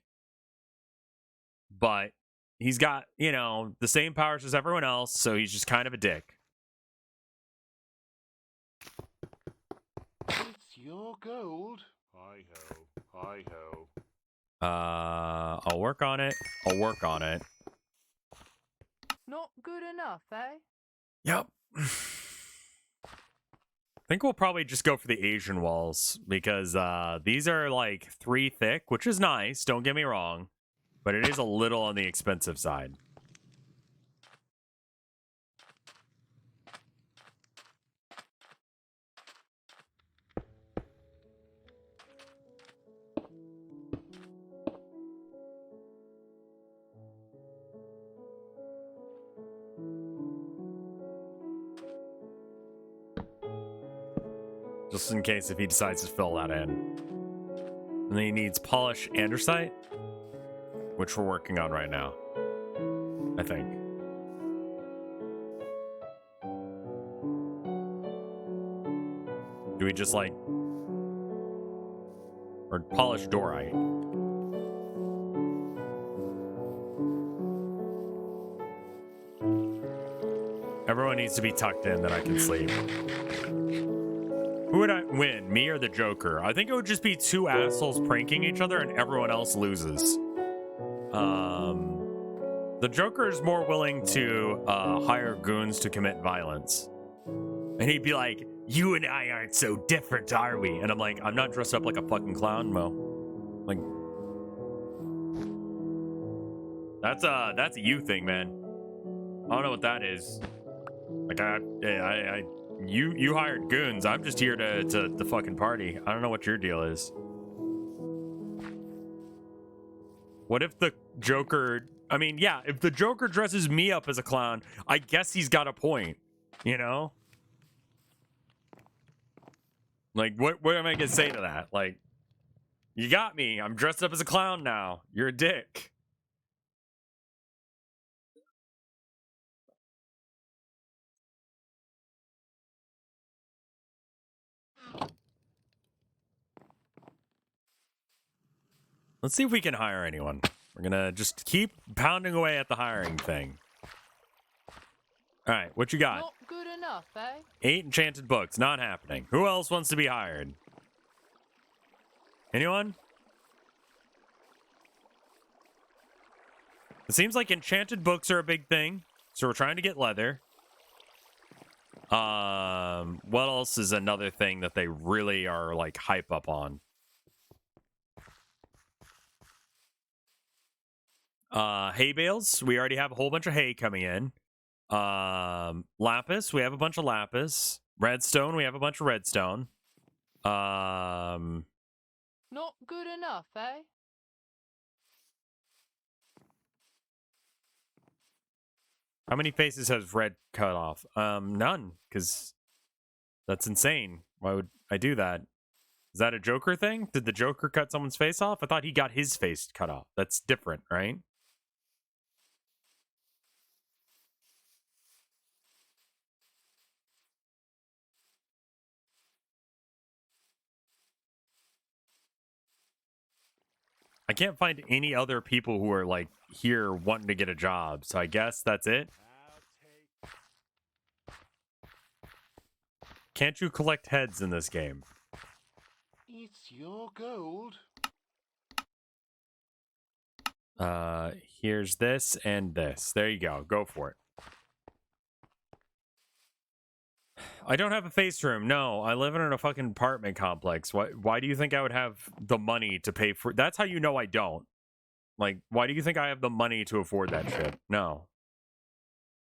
But he's got, you know, the same powers as everyone else, so he's just kind of a dick. It's your gold. Hi-ho, hi-ho. I'll work on it. I'll work on it. Not good enough, eh? Yep. I think we'll probably just go for the Asian walls because these are like 3 thick, which is nice, don't get me wrong, but it is a little on the expensive side. Just in case if he decides to fill that in. And then he needs polish andesite, which we're working on right now, I think. Do we just like... Or polish dorite? Everyone needs to be tucked in that I can sleep. Who would I win, me or the Joker? I think it would just be 2 assholes pranking each other and everyone else loses. The Joker is more willing to hire goons to commit violence. And he'd be like, you and I aren't so different, are we? And I'm like, I'm not dressed up like a fucking clown, Mo. Like, that's a you thing, man. I don't know what that is. Like, you hired goons. I'm just here to fucking party. I don't know what your deal is. What if the Joker... I mean, yeah, if the Joker dresses me up as a clown, I guess he's got a point, you know? Like, what am I gonna say to that? Like, you got me. I'm dressed up as a clown now. You're a dick. Let's see if we can hire anyone. We're gonna just keep pounding away at the hiring thing. All right, what you got? Not good enough, eh? 8 enchanted books, not happening. Who else wants to be hired? Anyone? It seems like enchanted books are a big thing, so we're trying to get leather. What else is another thing that they really are like hype up on? Hay bales. We already have a whole bunch of hay coming in. Lapis. We have a bunch of lapis. Redstone. We have a bunch of redstone. Not good enough, eh? How many faces has red cut off? None, because that's insane. Why would I do that? Is that a Joker thing? Did the Joker cut someone's face off? I thought he got his face cut off. That's different, right? I can't find any other people who are like here wanting to get a job, so I guess that's it. Can't you collect heads in this game? It's your gold. Here's this and this. There you go. Go for it. I don't have a face room. No, I live in a fucking apartment complex. Why do you think I would have the money to pay for... That's how you know I don't. Like, why do you think I have the money to afford that shit? No.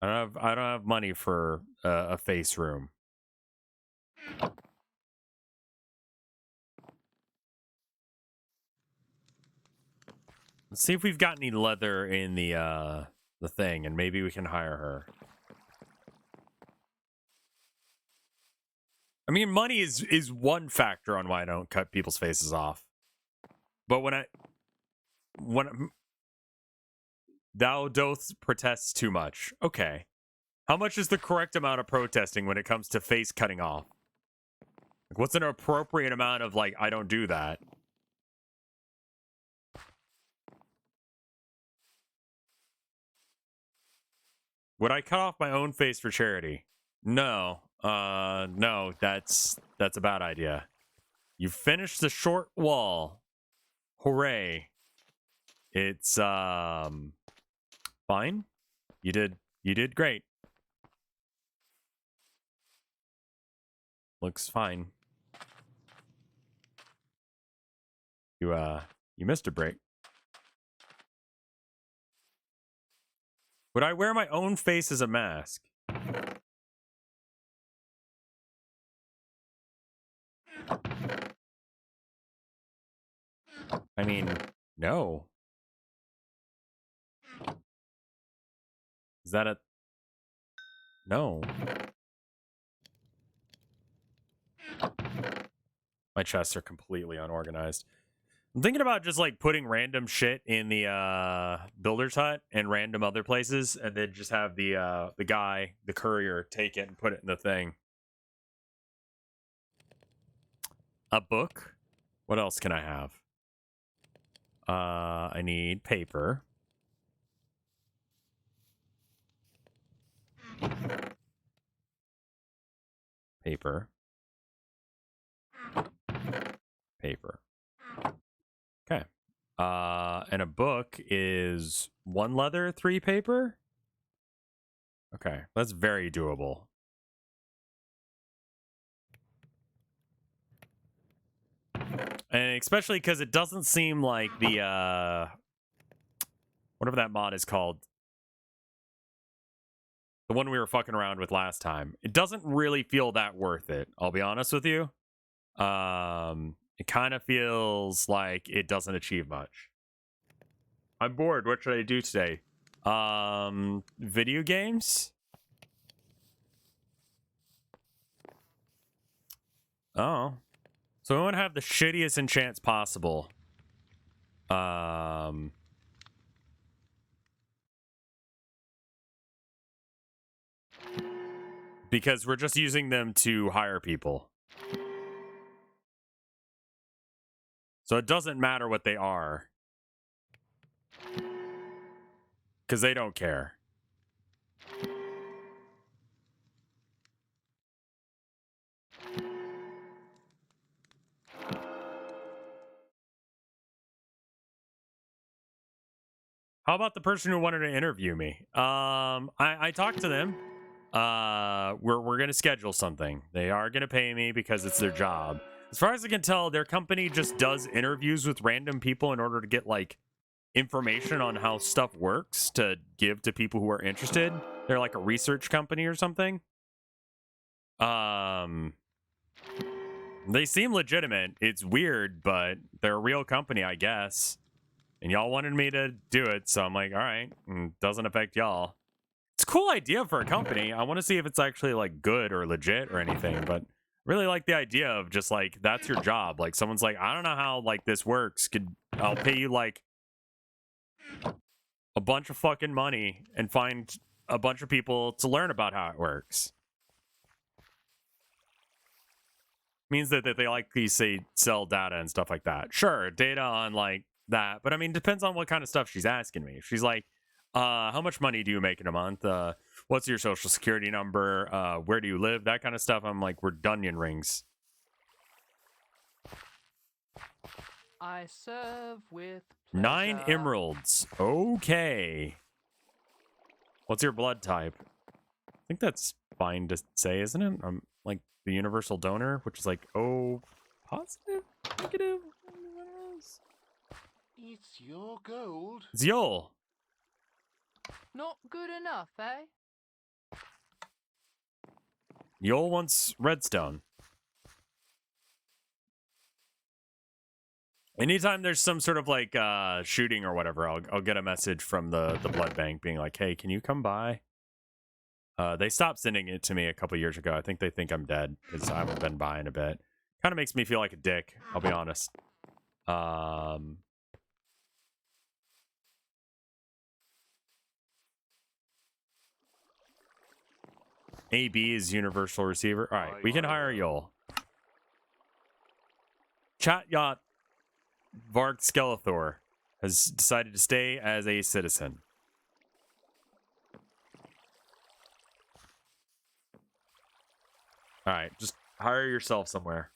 I don't have money for a face room. Let's see if we've got any leather in the thing, and maybe we can hire her. I mean, money is one factor on why I don't cut people's faces off. But when thou doth protest too much. Okay. How much is the correct amount of protesting when it comes to face cutting off? Like, what's an appropriate amount of, like, I don't do that? Would I cut off my own face for charity? No. No, that's a bad idea. You finished the short wall. Hooray. It's fine. You did great. Looks fine. You missed a break. Would I wear my own face as a mask? I mean, no. Is that a... No. My chests are completely unorganized. I'm thinking about just, like, putting random shit in the builder's hut and random other places, and then just have the guy, the courier, take it and put it in the thing. A book? What else can I have? I need paper. Paper. Paper. Okay. And a book is 1 leather, 3 paper? Okay, that's very doable. And especially because it doesn't seem like the, whatever that mod is called. The one we were fucking around with last time. It doesn't really feel that worth it, I'll be honest with you. It kind of feels like it doesn't achieve much. I'm bored. What should I do today? Video games? Oh. So we want to have the shittiest enchants possible. Because we're just using them to hire people. So it doesn't matter what they are. Because they don't care. How about the person who wanted to interview me? I talked to them. We're gonna schedule something. They are gonna pay me because it's their job. As far as I can tell, their company just does interviews with random people in order to get, like, information on how stuff works to give to people who are interested. They're like a research company or something. They seem legitimate. It's weird, but they're a real company, I guess. And y'all wanted me to do it, so I'm like, all right. Doesn't affect y'all. It's a cool idea for a company. I want to see if it's actually, like, good or legit or anything, but really like the idea of just, like, that's your job. Like, someone's like, I don't know how, like, this works. I'll pay you, like, a bunch of fucking money and find a bunch of people to learn about how it works. Means that they like these, say, sell data and stuff like that. Sure, data on, like, that. But, I mean, depends on what kind of stuff she's asking me. If she's like, how much money do you make in a month? What's your social security number? Where do you live? That kind of stuff. I'm like, we're Dunyan rings. I serve with pleasure. 9 emeralds. Okay. What's your blood type? I think that's fine to say, isn't it? I'm like the universal donor, which is like, oh, positive? Negative? It's your gold. It's Yol. Not good enough, eh? Yol wants redstone. Anytime there's some sort of, like, shooting or whatever, I'll get a message from the blood bank being like, hey, can you come by? They stopped sending it to me a couple years ago. I think they think I'm dead because I haven't been by in a bit. Kind of makes me feel like a dick, I'll be honest. AB is universal receiver. All right, we can hire Yol. Chat Yacht Varg Skeletor has decided to stay as a citizen. All right, just hire yourself somewhere.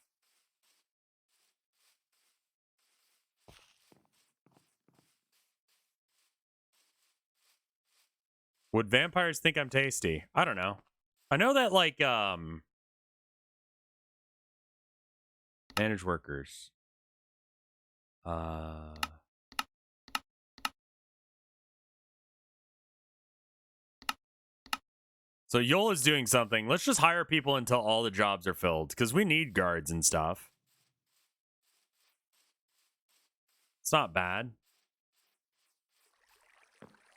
Would vampires think I'm tasty? I don't know. I know that, like, manage workers. So Yol is doing something. Let's just hire people until all the jobs are filled, because we need guards and stuff. It's not bad.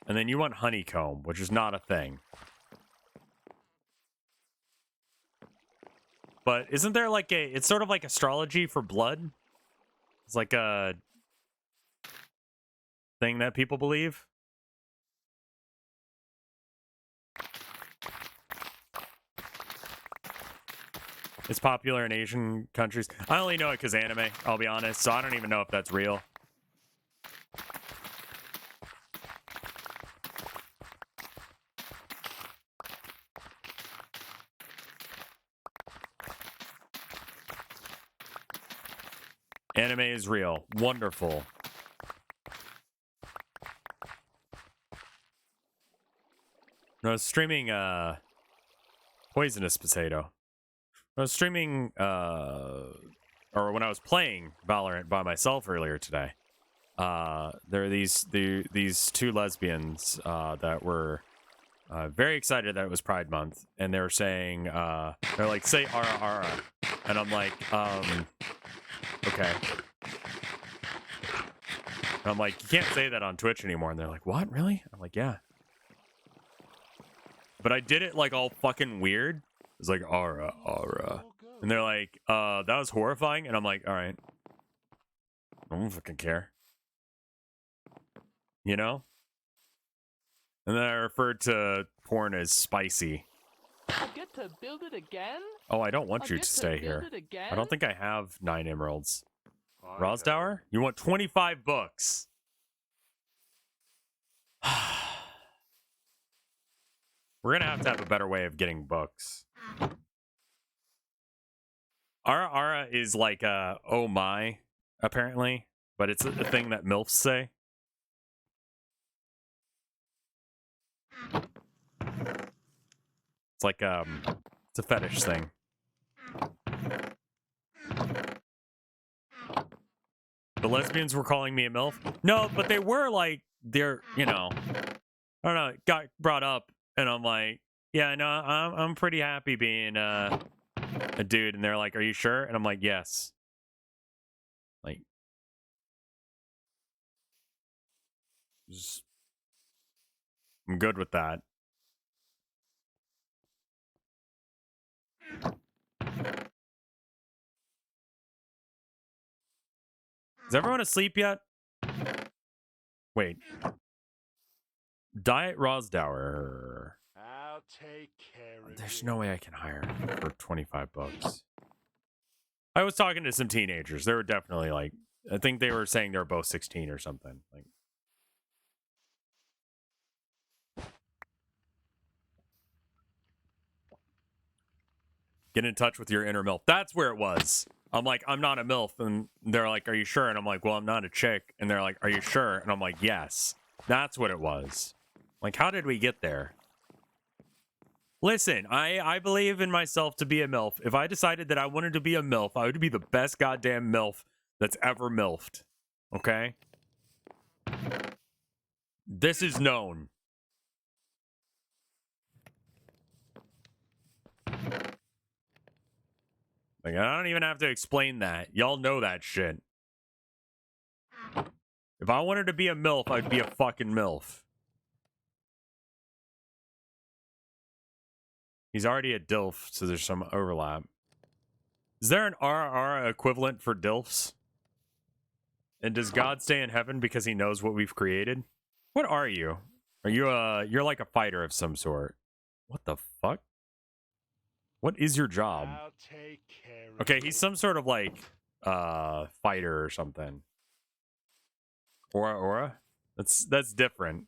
And then you want honeycomb, which is not a thing. But isn't there like a... It's sort of like astrology for blood. It's like a thing that people believe. It's popular in Asian countries. I only know it because anime, I'll be honest. So I don't even know if that's real. Anime is real. Wonderful. I was streaming Poisonous Potato. I was streaming or when I was playing Valorant by myself earlier today. There are these two lesbians that were very excited that it was Pride Month, and they were saying they're like, say ara ara, and I'm like, okay. And I'm like, you can't say that on Twitch anymore, and they're like, what, really? I'm like, yeah. But I did it like all fucking weird. It's like aura aura, and they're like, that was horrifying, and I'm like, all right, I don't fucking care, you know. And then I referred to porn as spicy. I get to build it again? Oh, I don't want I you get to stay build here. it again? I don't think I have 9 emeralds. I Rosdower? You want 25 books? We're gonna have a better way of getting books. Ara is like oh my, apparently, but it's a thing that MILFs say. It's like it's a fetish thing. The lesbians were calling me a MILF? No, but they were like, they're, you know, I don't know, it got brought up, and I'm like, yeah, no, I'm pretty happy being a dude, and they're like, are you sure? And I'm like, yes. Like, just, I'm good with that. Is everyone asleep yet? Wait. Diet Rosdower. I'll take care of There's you. no way I can hire for 25 bucks. I was talking to some teenagers. They were definitely like, I think they were saying they were both 16 or something. Like, get in touch with your inner MILF. That's where it was. I'm like, I'm not a MILF. And they're like, are you sure? And I'm like, well, I'm not a chick. And they're like, are you sure? And I'm like, yes. That's what it was. Like, how did we get there? Listen, I believe in myself to be a MILF. If I decided that I wanted to be a MILF, I would be the best goddamn MILF that's ever MILFed. Okay? This is known. Like, I don't even have to explain that. Y'all know that shit. If I wanted to be a MILF, I'd be a fucking MILF. He's already a DILF, so there's some overlap. Is there an RR equivalent for DILFs? And does God stay in heaven because he knows what we've created? What are you? Are you you're like a fighter of some sort. What the fuck? What is your job? I'll take care of Okay, you. he's some sort of like fighter or something. Aura? That's different.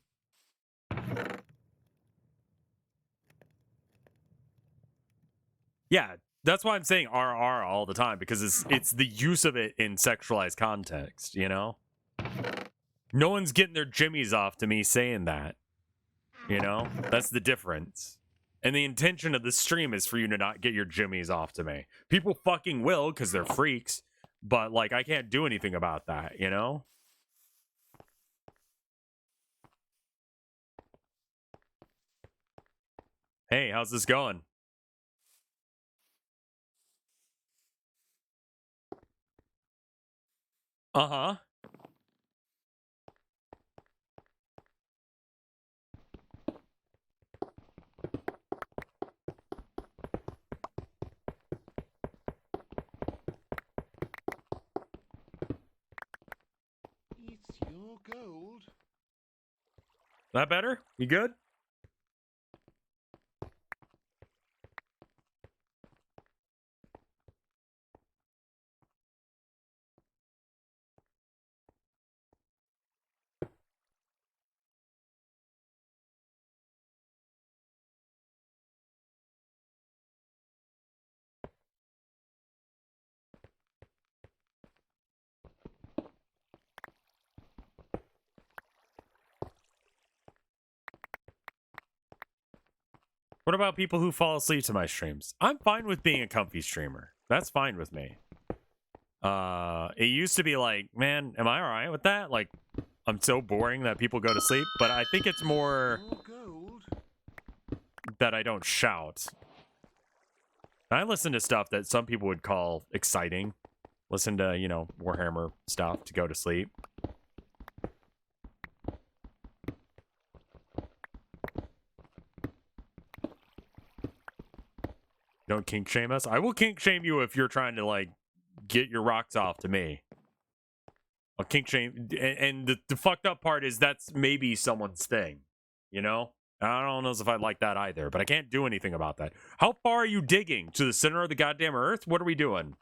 Yeah, that's why I'm saying RR all the time, because it's the use of it in sexualized context, you know? No one's getting their jimmies off to me saying that. You know? That's the difference. And the intention of the stream is for you to not get your jimmies off to me. People fucking will because they're freaks, but like I can't do anything about that, you know? Hey, how's this going? Uh-huh. It's your gold. That better? You good? What about people who fall asleep to my streams? I'm fine with being a comfy streamer. That's fine with me. It used to be like, man, am I all right with that? Like, I'm so boring that people go to sleep, but I think it's more Your gold. that I don't shout. I listen to stuff that some people would call exciting. Listen to, you know, Warhammer stuff to go to sleep. Don't kink shame us. I will kink shame you if you're trying to, like, get your rocks off to me. I'll kink shame. And the fucked up part is that's maybe someone's thing, you know? I don't know if I'd like that either, but I can't do anything about that. How far are you digging? To the center of the goddamn earth? What are we doing?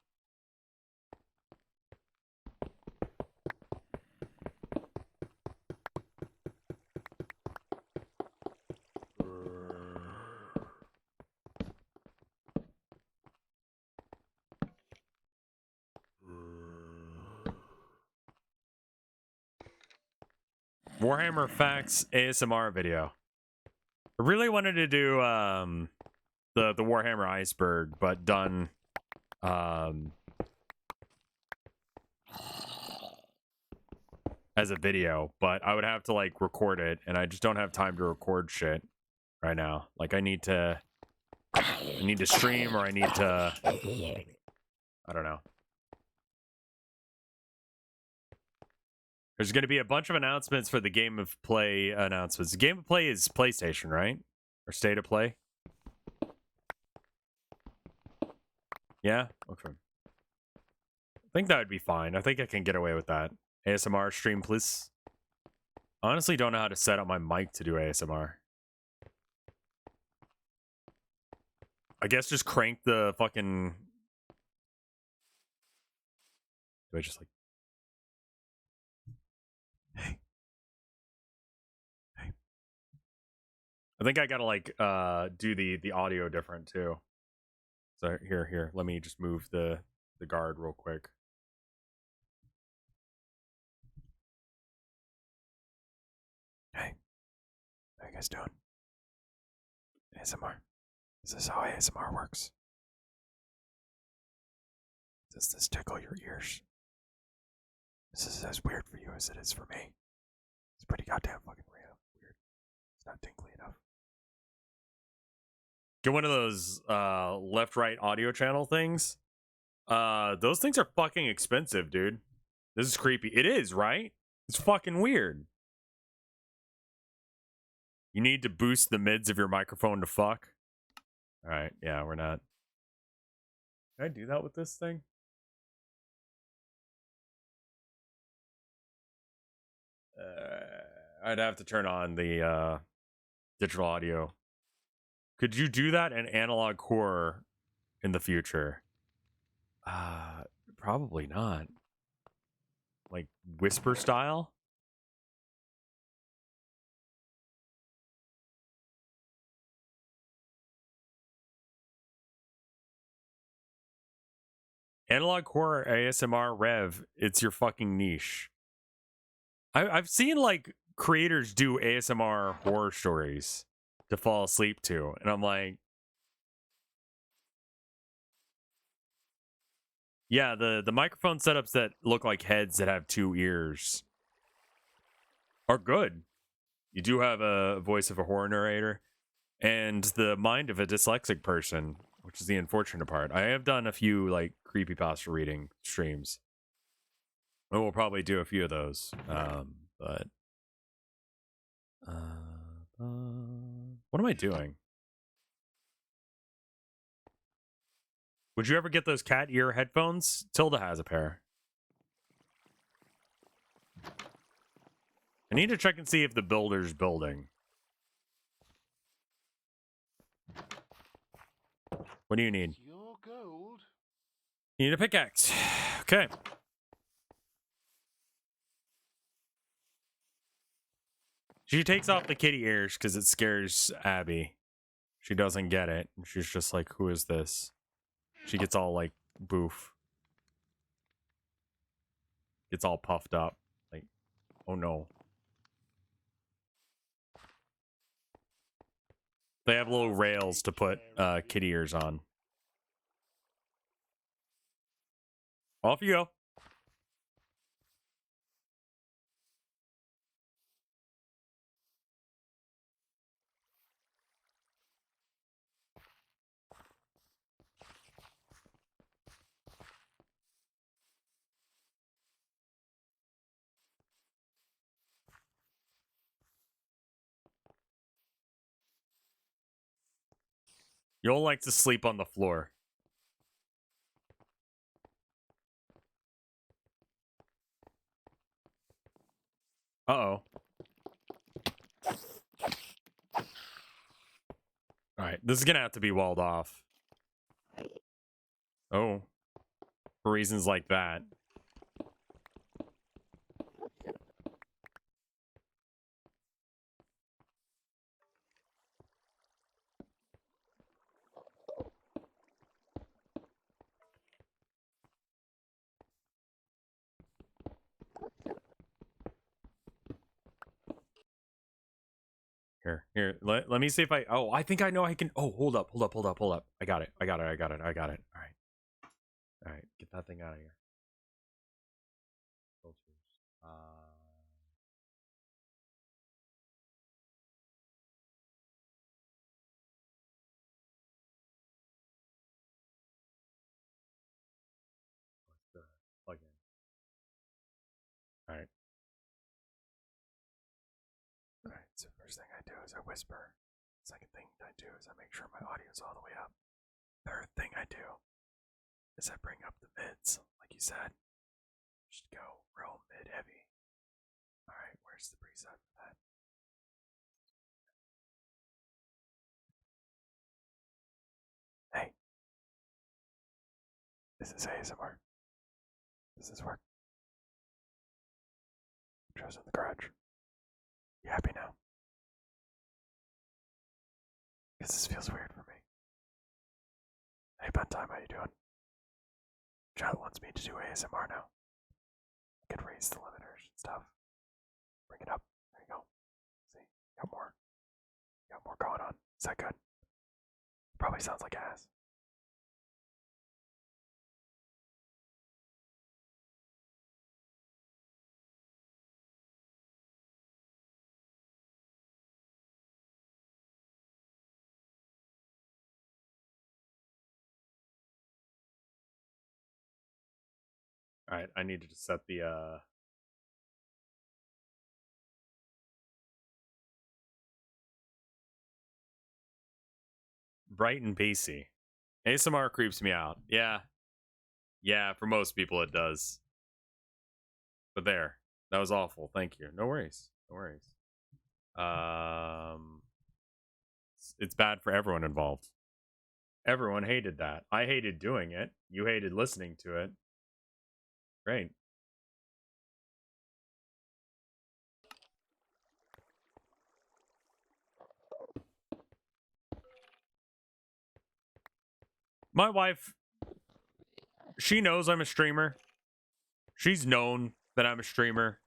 Warhammer Facts ASMR video. I really wanted to do the Warhammer Iceberg, but done as a video, but I would have to like record it, and I just don't have time to record shit right now. Like I need to stream, or I need to, I don't know. There's going to be a bunch of announcements for the Game of Play announcements. The Game of Play is PlayStation, right? Or State of Play? Yeah? Okay. I think that would be fine. I think I can get away with that. ASMR stream, please. Honestly, don't know how to set up my mic to do ASMR. I guess just crank the fucking... Do I just like... Hey. I think I gotta like do the audio different too. So here, let me just move the guard real quick. Hey, how you guys doing? ASMR. Is this how ASMR works? Does this tickle your ears? This is as weird for you as it is for me. It's pretty goddamn fucking weird. It's not tingly enough. Get one of those left-right audio channel things. Those things are fucking expensive, dude. This is creepy. It is, right? It's fucking weird. You need to boost the mids of your microphone to fuck. Alright, yeah, we're not. Can I do that with this thing? I'd have to turn on the digital audio. Could you do that in analog core in the future? Probably not. Like whisper style? Analog horror ASMR Rev, it's your fucking niche. I've seen like creators do ASMR horror stories to fall asleep to, and I'm like, yeah, the microphone setups that look like heads that have two ears are good. You do have a voice of a horror narrator and the mind of a dyslexic person, which is the unfortunate part. I have done a few like creepypasta reading streams. I will probably do a few of those. But what am I doing? Would you ever get those cat ear headphones? Tilda has a pair. I need to check and see if the builder's building. What do you need? Your gold. You need a pickaxe. Okay. She takes off the kitty ears because it scares Abby. She doesn't get it. She's just like, who is this? She gets all like boof. Gets all puffed up. Like, oh no. They have little rails to put kitty ears on. Off you go. You'll like to sleep on the floor. Uh-oh. Alright, this is gonna have to be walled off. Oh. For reasons like that. Here, let me see if I, oh, I think I know I can, oh, hold up. I got it. All right, get that thing out of here. Filters. What's the plug-in? All right. All right, so first thing I do is I whisper. Second thing I do is I make sure my audio is all the way up. Third thing I do is I bring up the mids, like you said. Just go real mid heavy. Alright, where's the preset for that? Hey. This is ASMR. Does this work? Chosen the garage. You happy now? Because this feels weird for me. Hey, Bedtime, how you doing? Chat wants me to do ASMR now. I could raise the limiters and stuff. Bring it up. There you go. See? Got more. Got more going on. Is that good? Probably sounds like ass. Alright, I needed to set the bright and bassy. ASMR creeps me out. Yeah. Yeah, for most people it does. But there. That was awful. Thank you. No worries. No worries. It's bad for everyone involved. Everyone hated that. I hated doing it. You hated listening to it. Great. My wife, she knows I'm a streamer. She's known that I'm a streamer.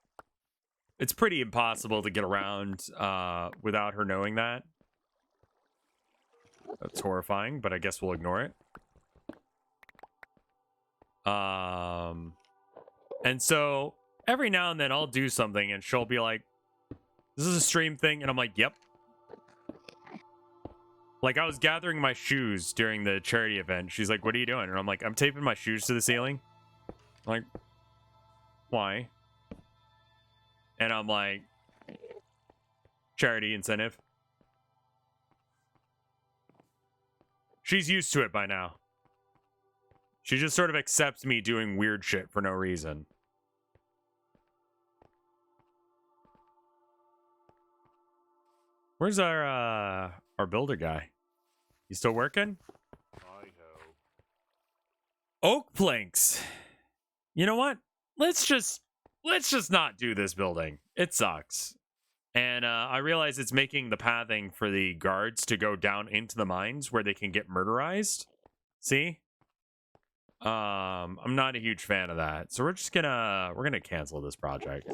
It's pretty impossible to get around without her knowing that. That's horrifying, but I guess we'll ignore it. And so every now and then I'll do something and she'll be like, "This is a stream thing," and I'm like, "Yep." Like, I was gathering my shoes during the charity event. She's like, "What are you doing?" And I'm like, "I'm taping my shoes to the ceiling." I'm like, "Why?" And I'm like, "Charity incentive." She's used to it by now. She just sort of accepts me doing weird shit for no reason. Where's our builder guy? You still working? Hi-ho. Oak planks. You know what? Let's just not do this building. It sucks. And I realize it's making the pathing for the guards to go down into the mines where they can get murderized. See? I'm not a huge fan of that. So we're gonna cancel this project.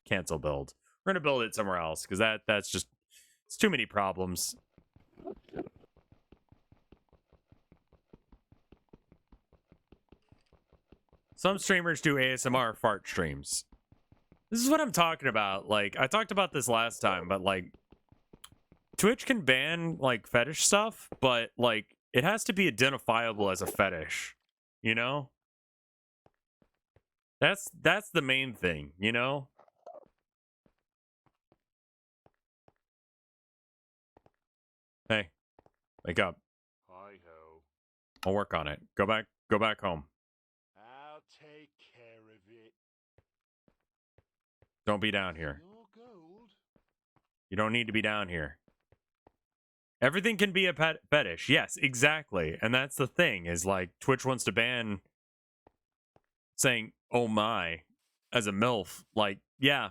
Cancel build. We're gonna build it somewhere else because that's just, it's too many problems. Some streamers do ASMR fart streams. This is what I'm talking about. Like, I talked about this last time, but like, Twitch can ban like fetish stuff, but like, it has to be identifiable as a fetish. You know? That's the main thing, you know? Hey, wake up. Hi-ho. I'll work on it. Go back home. I'll take care of it. Don't be down here. Your gold? You don't need to be down here. Everything can be a fetish. Yes, exactly. And that's the thing, is like, Twitch wants to ban saying, "Oh my," as a MILF. Like, yeah,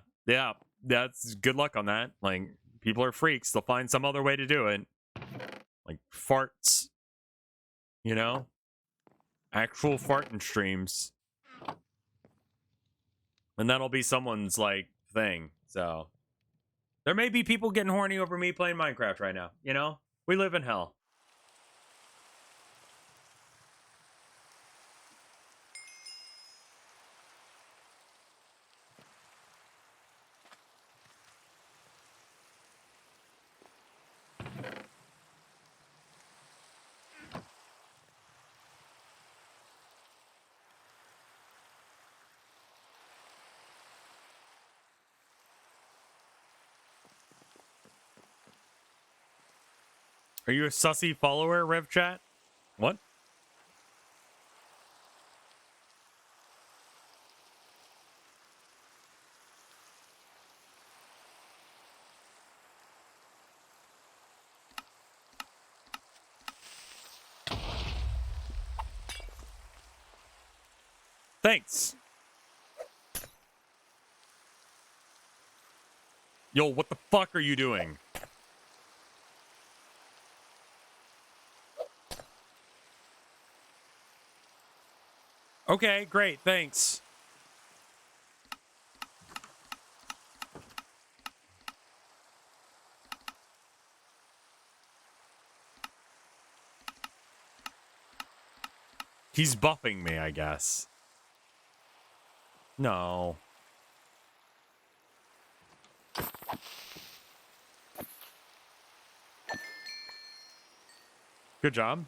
that's good luck on that. Like, people are freaks. They'll find some other way to do it. Like, farts. You know? Actual farting streams. And that'll be someone's, like, thing. So, there may be people getting horny over me playing Minecraft right now. You know? We live in hell. Are you a sussy follower, RevChat? What? Thanks. Yo, what the fuck are you doing? Okay, great, thanks. He's buffing me, I guess. No. Good job.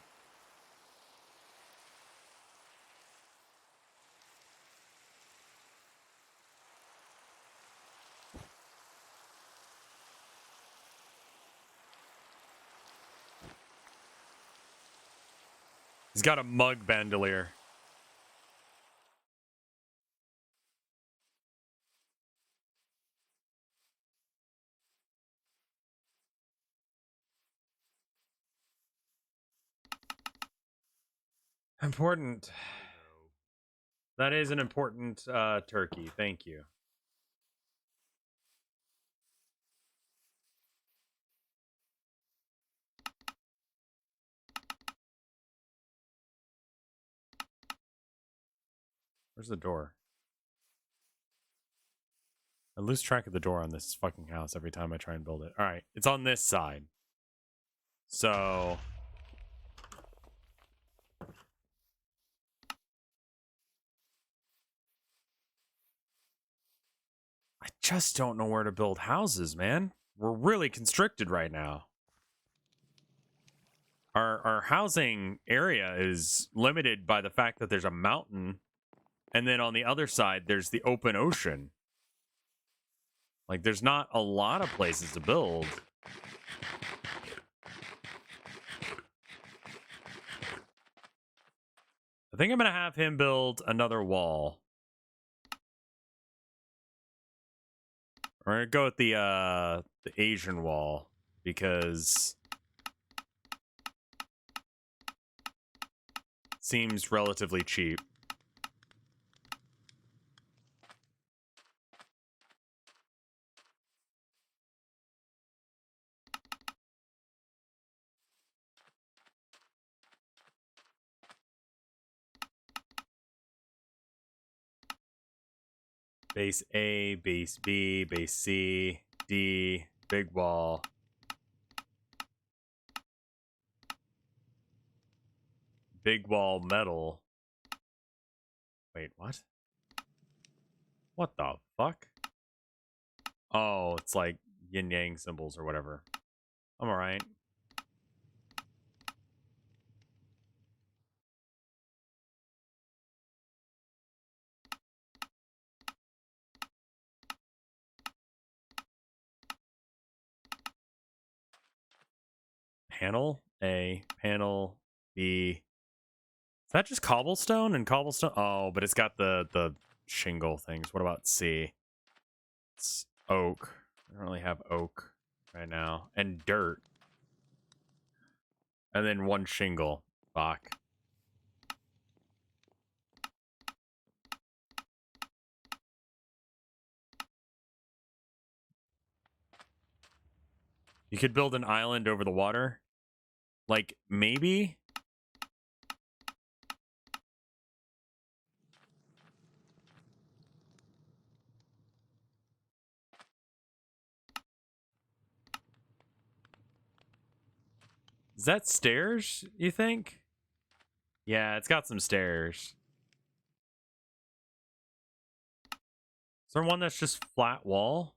He's got a mug bandolier. Important. That is an important turkey. Thank you. Where's the door? I lose track of the door on this fucking house every time I try and build it. All right, it's on this side. So I just don't know where to build houses, man. We're really constricted right now. Our housing area is limited by the fact that there's a mountain, and then on the other side there's the open ocean. Like, there's not a lot of places to build. I think I'm gonna have him build another wall. We're gonna go with the Asian wall because it seems relatively cheap. Base A, base B, base C, D, big wall. Big wall metal. Wait, what? What the fuck? Oh, it's like yin yang symbols or whatever. I'm alright. Panel A, panel B. Is that just cobblestone and cobblestone? Oh, but it's got the shingle things. What about C? It's oak. I don't really have oak right now. And dirt. And then one shingle. Fuck. You could build an island over the water. Like, maybe? Is that stairs, you think? Yeah, it's got some stairs. Is there one that's just flat wall?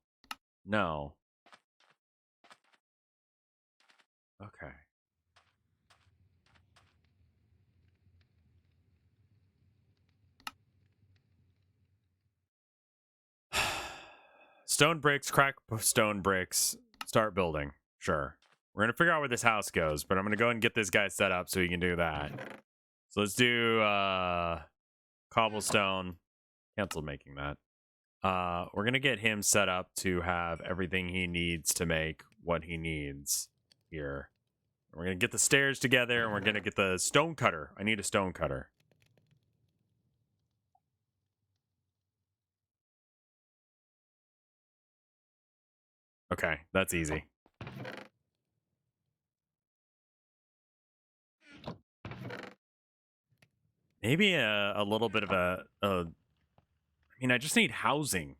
No. Okay. Stone bricks, crack stone bricks, start building. Sure. We're going to figure out where this house goes, but I'm going to go and get this guy set up so he can do that. So let's do cobblestone. Canceled making that. We're going to get him set up to have everything he needs to make what he needs here. We're going to get the stairs together, and we're going to get the stone cutter. I need a stone cutter. Okay, that's easy. Maybe a little bit of I mean, I just need housing.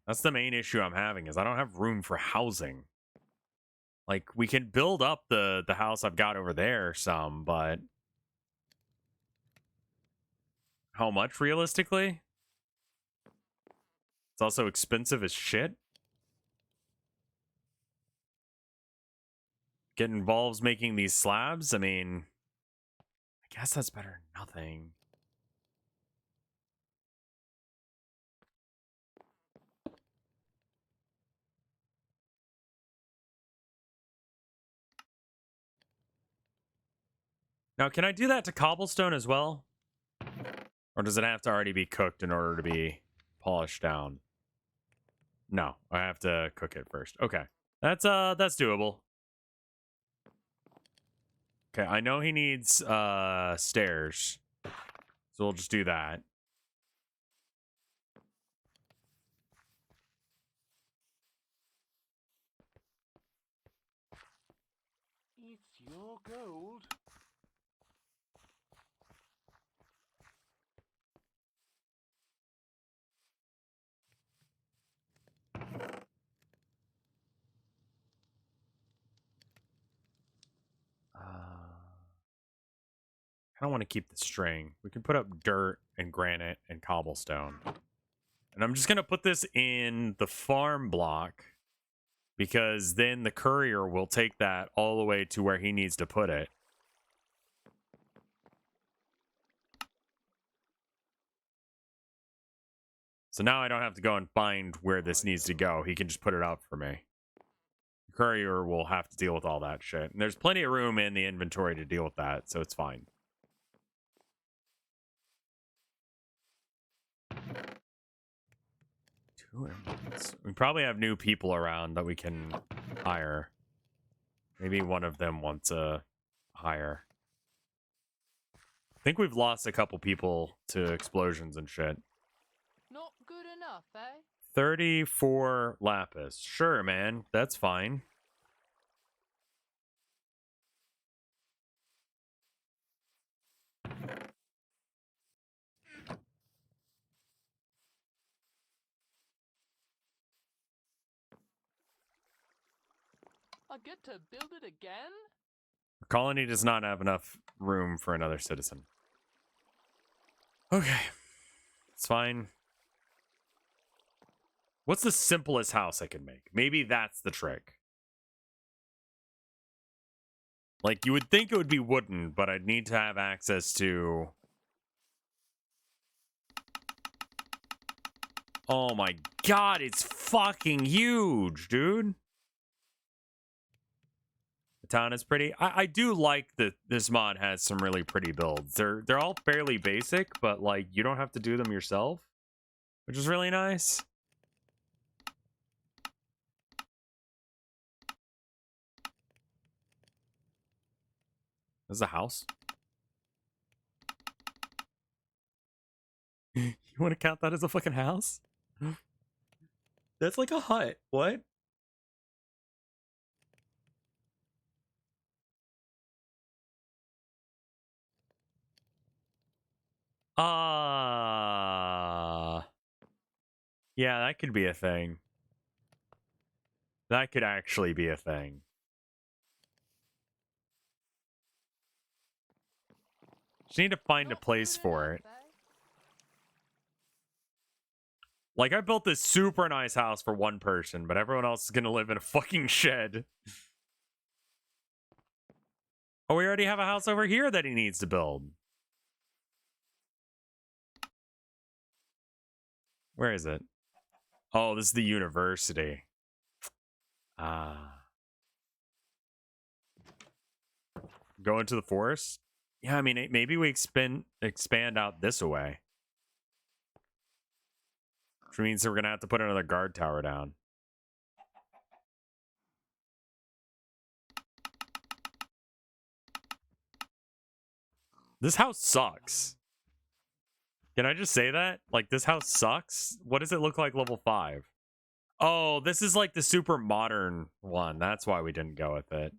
That's the main issue I'm having, is I don't have room for housing. Like, we can build up the house I've got over there some, but how much realistically? It's also expensive as shit. Get involves making these slabs. I mean, I guess that's better than nothing. Now, can I do that to cobblestone as well? Or does it have to already be cooked in order to be polished down? No, I have to cook it first. Okay. That's doable. Okay, I know he needs stairs. So we'll just do that. It's your gold. I don't want to keep the string. We can put up dirt and granite and cobblestone. And I'm just going to put this in the farm block because then the courier will take that all the way to where he needs to put it. So now I don't have to go and find where this needs to go. He can just put it out for me. The courier will have to deal with all that shit. And there's plenty of room in the inventory to deal with that, so it's fine. We probably have new people around that we can hire. Maybe one of them wants a hire. I think we've lost a couple people to explosions and shit. Not good enough, eh? 34 lapis. Sure, man. That's fine. I get to build it again? The colony does not have enough room for another citizen. Okay. It's fine. What's the simplest house I can make? Maybe that's the trick. Like, you would think it would be wooden, but I'd need to have access to... Oh my god, it's fucking huge, dude. The town is pretty. I do like that this mod has some really pretty builds. They're all fairly basic, but like you don't have to do them yourself, which is really nice. This is a house. You want to count that as a fucking house? That's like a hut. What? Yeah, that could be a thing. That could actually be a thing. Just need to find a Not place good for enough, it. eh? Like, I built this super nice house for one person, but everyone else is gonna live in a fucking shed. Oh, we already have a house over here that he needs to build. Where is it? Oh, this is the university. Go into the forest? Yeah, I mean, maybe we expand out this way. Which means we're gonna have to put another guard tower down. This house sucks. Can I just say that? Like, this house sucks? What does it look like level 5? Oh, this is like the super modern one. That's why we didn't go with it.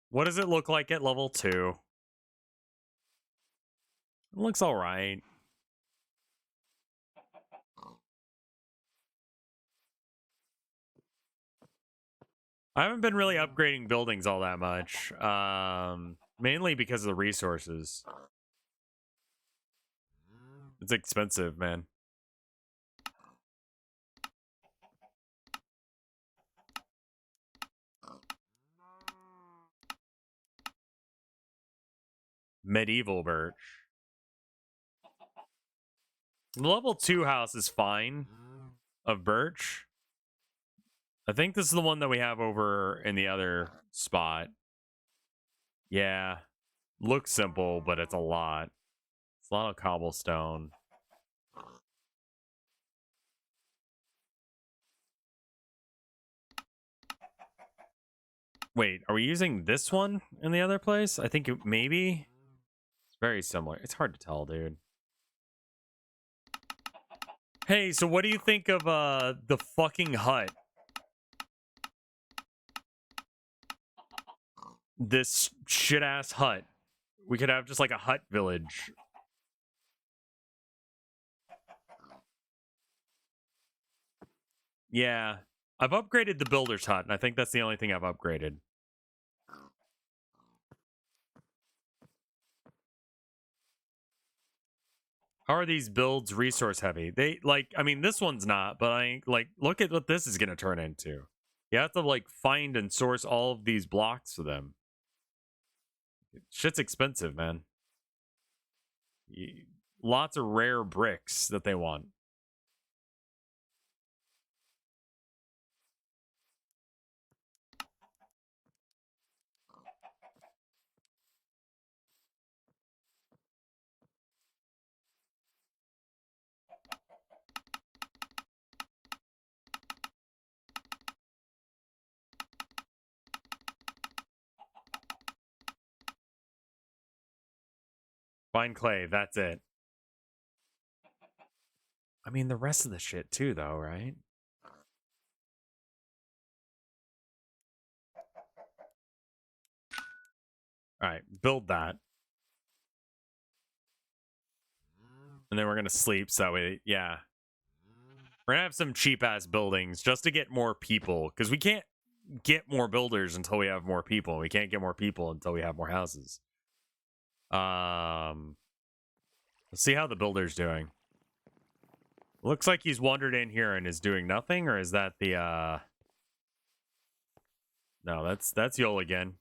What does it look like at level 2? It looks alright. I haven't been really upgrading buildings all that much. Mainly because of the resources. It's expensive, man. Medieval birch. The level 2 house is fine of birch. I think this is the one that we have over in the other spot. Yeah. Looks simple, but it's a lot. It's a lot of cobblestone. Wait, are we using this one in the other place? I think maybe. It's very similar. It's hard to tell, dude. Hey, so what do you think of the fucking hut? This shit ass hut. We could have just like a hut village. Yeah. I've upgraded the builder's hut, and I think that's the only thing I've upgraded. How are these builds resource heavy? They like, I mean, this one's not, but I like, look at what this is going to turn into. You have to like find and source all of these blocks for them. Shit's expensive, man. Lots of rare bricks that they want. Fine clay, that's it. I mean, the rest of the shit too, though, right? All right, build that. And then we're going to sleep, so that way, yeah. We're going to have some cheap-ass buildings just to get more people, because we can't get more builders until we have more people. We can't get more people until we have more houses. Let's see how the builder's doing. Looks like he's wandered in here and is doing nothing, or is that the, No, that's Yol again.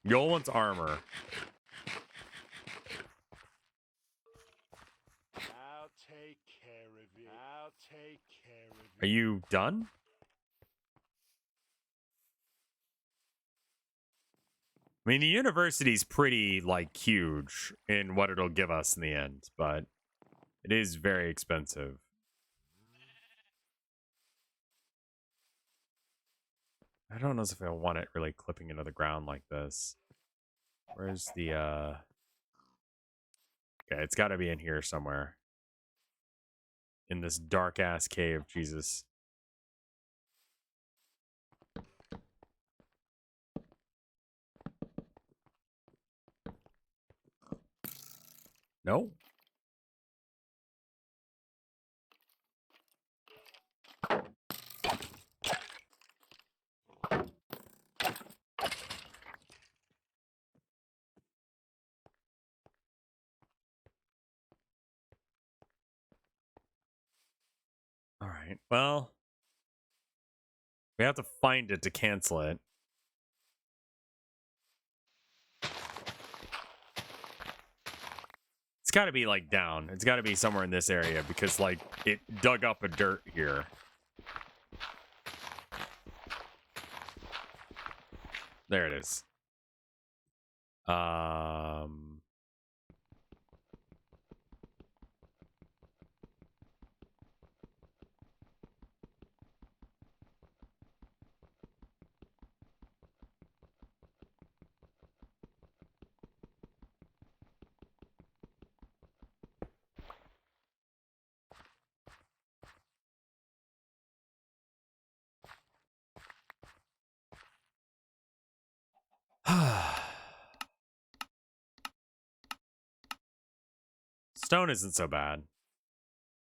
Yol wants armor. I'll take care of it. I'll take care of it. Are you done? I mean, the university's pretty, like, huge in what it'll give us in the end, but it is very expensive. I don't know if I want it really clipping into the ground like this. Where's the, Okay, it's got to be in here somewhere. In this dark-ass cave, Jesus. No? All right, well, we have to find it to cancel it. It's got to be, like, down. It's got to be somewhere in this area because, like, it dug up a dirt here. There it is. Stone isn't so bad.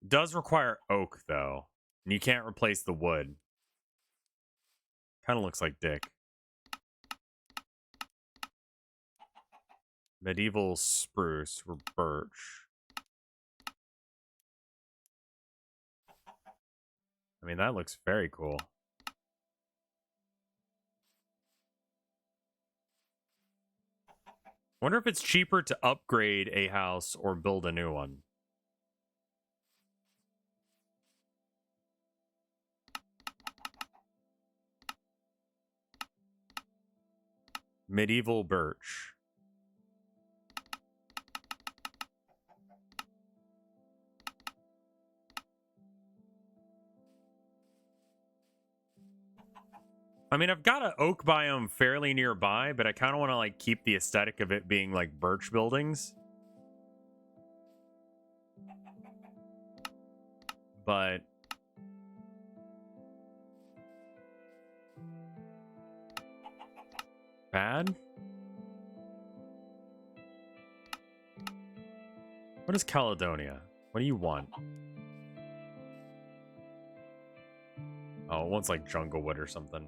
It does require oak, though. And you can't replace the wood. Kind of looks like dick. Medieval spruce or birch. I mean, that looks very cool. Wonder if it's cheaper to upgrade a house or build a new one. Medieval birch. I mean, I've got an oak biome fairly nearby, but I kind of want to like keep the aesthetic of it being like birch buildings. But bad? What is Caledonia? What do you want? Oh, it wants like jungle wood or something.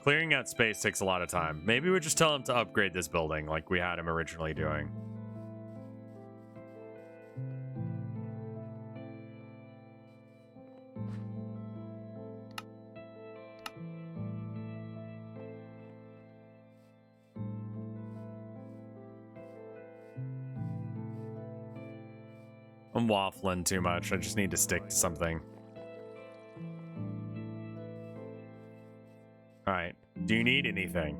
Clearing out space takes a lot of time. Maybe we just tell him to upgrade this building like we had him originally doing. I'm waffling too much. I just need to stick to something. All right. Do you need anything?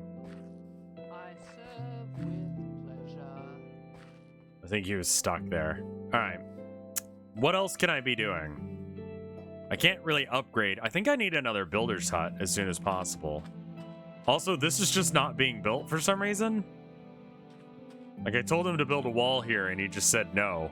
I serve with pleasure. I think he was stuck there. All right. What else can I be doing? I can't really upgrade. I think I need another builder's hut as soon as possible. Also, this is just not being built for some reason. Like, I told him to build a wall here, and he just said no.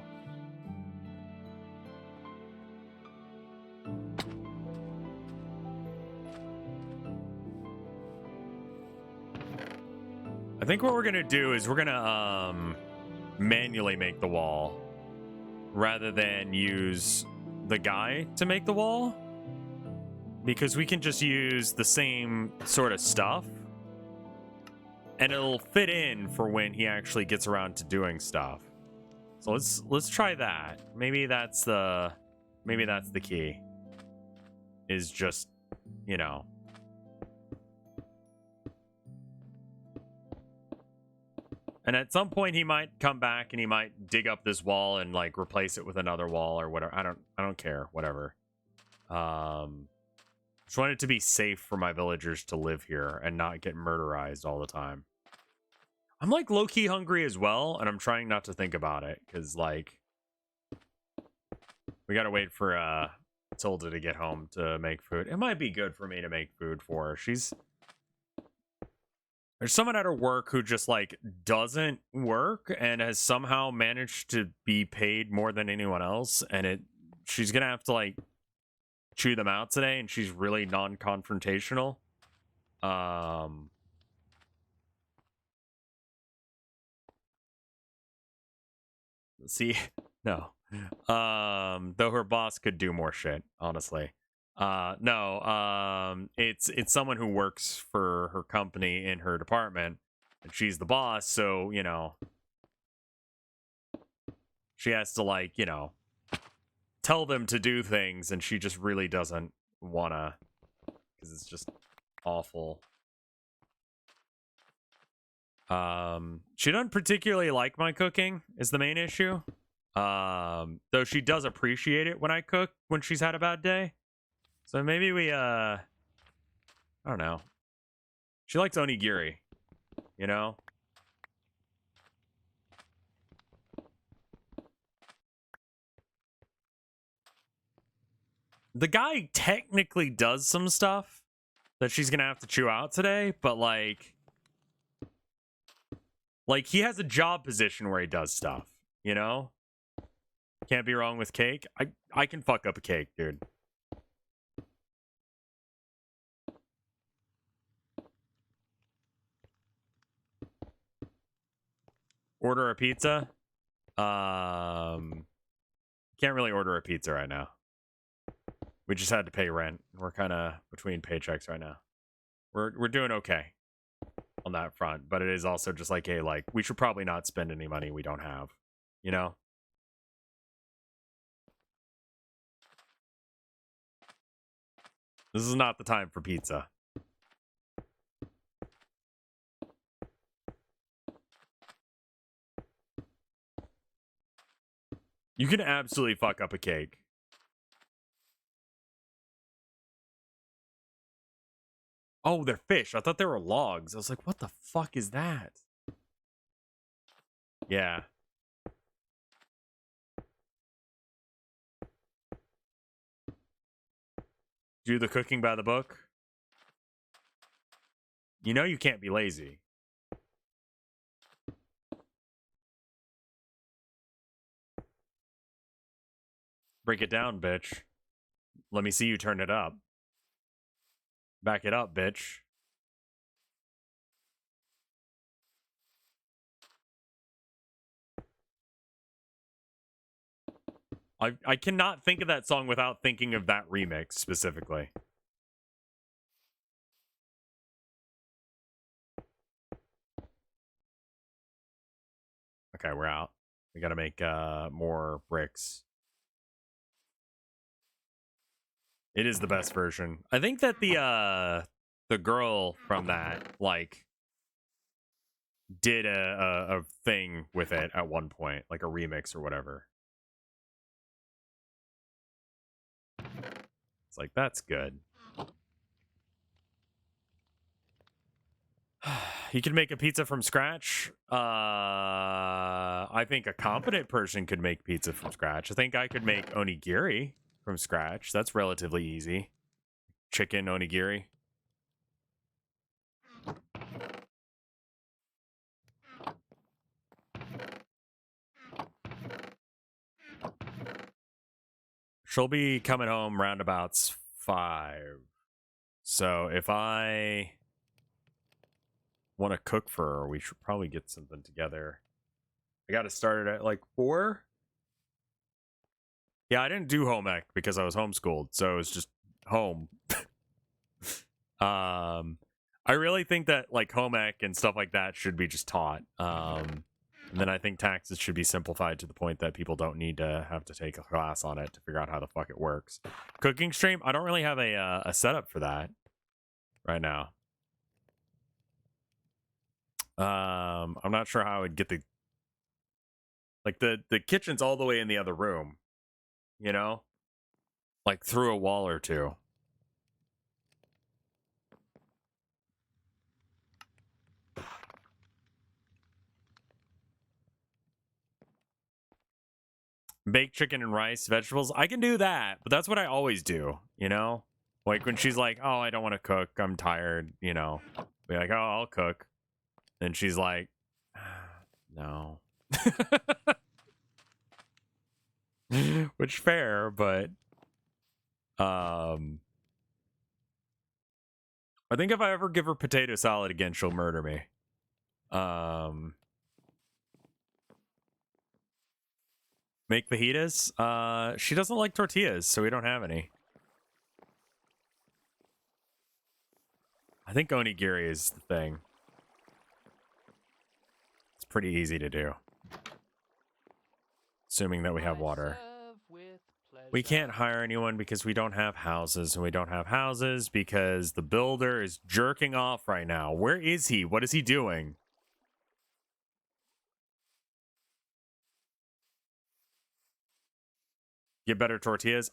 I think what we're gonna do is we're gonna manually make the wall rather than use the guy to make the wall, because we can just use the same sort of stuff and it'll fit in for when he actually gets around to doing stuff. So let's try that. Maybe that's the key. Is just, you know, and at some point he might come back and he might dig up this wall and like replace it with another wall or whatever. I don't care, whatever. Just want it to be safe for my villagers to live here and not get murderized all the time. I'm like low-key hungry as well, and I'm trying not to think about it because like we gotta wait for Tilda to get home to make food. It might be good for me to make food for her. There's someone at her work who just like doesn't work and has somehow managed to be paid more than anyone else, and she's gonna have to like chew them out today, and she's really non-confrontational. See, no. Though her boss could do more shit, honestly. No, it's someone who works for her company in her department, and she's the boss, so, you know, she has to, like, you know, tell them to do things, and she just really doesn't wanna, because it's just awful. She doesn't particularly like my cooking, is the main issue. Though she does appreciate it when I cook when she's had a bad day. So maybe we, I don't know. She likes onigiri, you know? The guy technically does some stuff that she's gonna have to chew out today, but like he has a job position where he does stuff, you know? Can't be wrong with cake. I can fuck up a cake, dude. Order a pizza? Can't really order a pizza right now. We just had to pay rent. We're kind of between paychecks right now. We're doing okay on that front, but it is also just like, hey, like, we should probably not spend any money we don't have, you know? This is not the time for pizza. You can absolutely fuck up a cake. Oh, they're fish. I thought they were logs. I was like, what the fuck is that? Yeah. Do the cooking by the book. You know you can't be lazy. Break it down, bitch. Let me see you turn it up. Back it up, bitch. I cannot think of that song without thinking of that remix specifically. Okay, we're out. We gotta make more bricks. It is the best version. I think that the girl from that like did a thing with it at one point, like a remix or whatever. It's like, that's good. You can make a pizza from scratch. I think a competent person could make pizza from scratch. I think I could make onigiri from scratch. That's relatively easy. Chicken onigiri. She'll be coming home roundabouts 5. So if I want to cook for her, we should probably get something together. I got to start it at like 4. Yeah, I didn't do home ec because I was homeschooled, so it was just home. I really think that like home ec and stuff like that should be just taught. And then I think taxes should be simplified to the point that people don't need to have to take a class on it to figure out how the fuck it works. Cooking stream, I don't really have a setup for that right now. I'm not sure how I would get the kitchen's all the way in the other room, you know, like through a wall or two. Baked chicken and rice, vegetables. I can do that, but that's what I always do, you know? Like when she's like, oh, I don't want to cook. I'm tired, you know? Be like, oh, I'll cook. And she's like, no. Which fair, but I think if I ever give her potato salad again, she'll murder me. Make fajitas? She doesn't like tortillas, so we don't have any. I think onigiri is the thing. It's pretty easy to do. Assuming that we have water. We can't hire anyone because we don't have houses, and we don't have houses because the builder is jerking off right now. Where is he? What is he doing? Get better tortillas?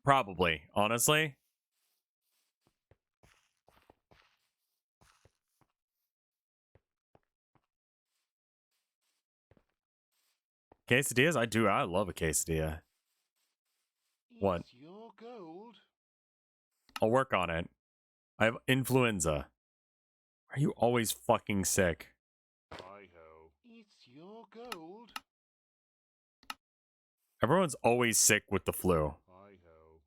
Probably, honestly. Quesadillas? I love a quesadilla. What? It's your gold. I'll work on it. I have influenza. Are you always fucking sick? Hi-ho. It's your gold. Everyone's always sick with the flu. Hi-ho.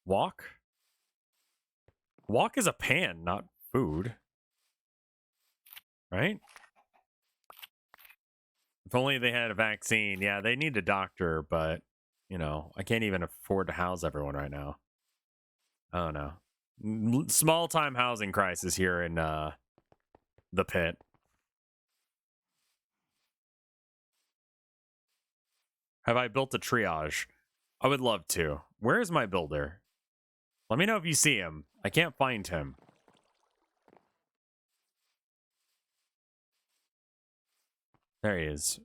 Walk? Walk is a pan, not food. Right? If only they had a vaccine. Yeah, they need a doctor, but, you know, I can't even afford to house everyone right now. I don't know. Small-time housing crisis here in the pit. Have I built a triage? I would love to. Where is my builder? Let me know if you see him. I can't find him. There he is.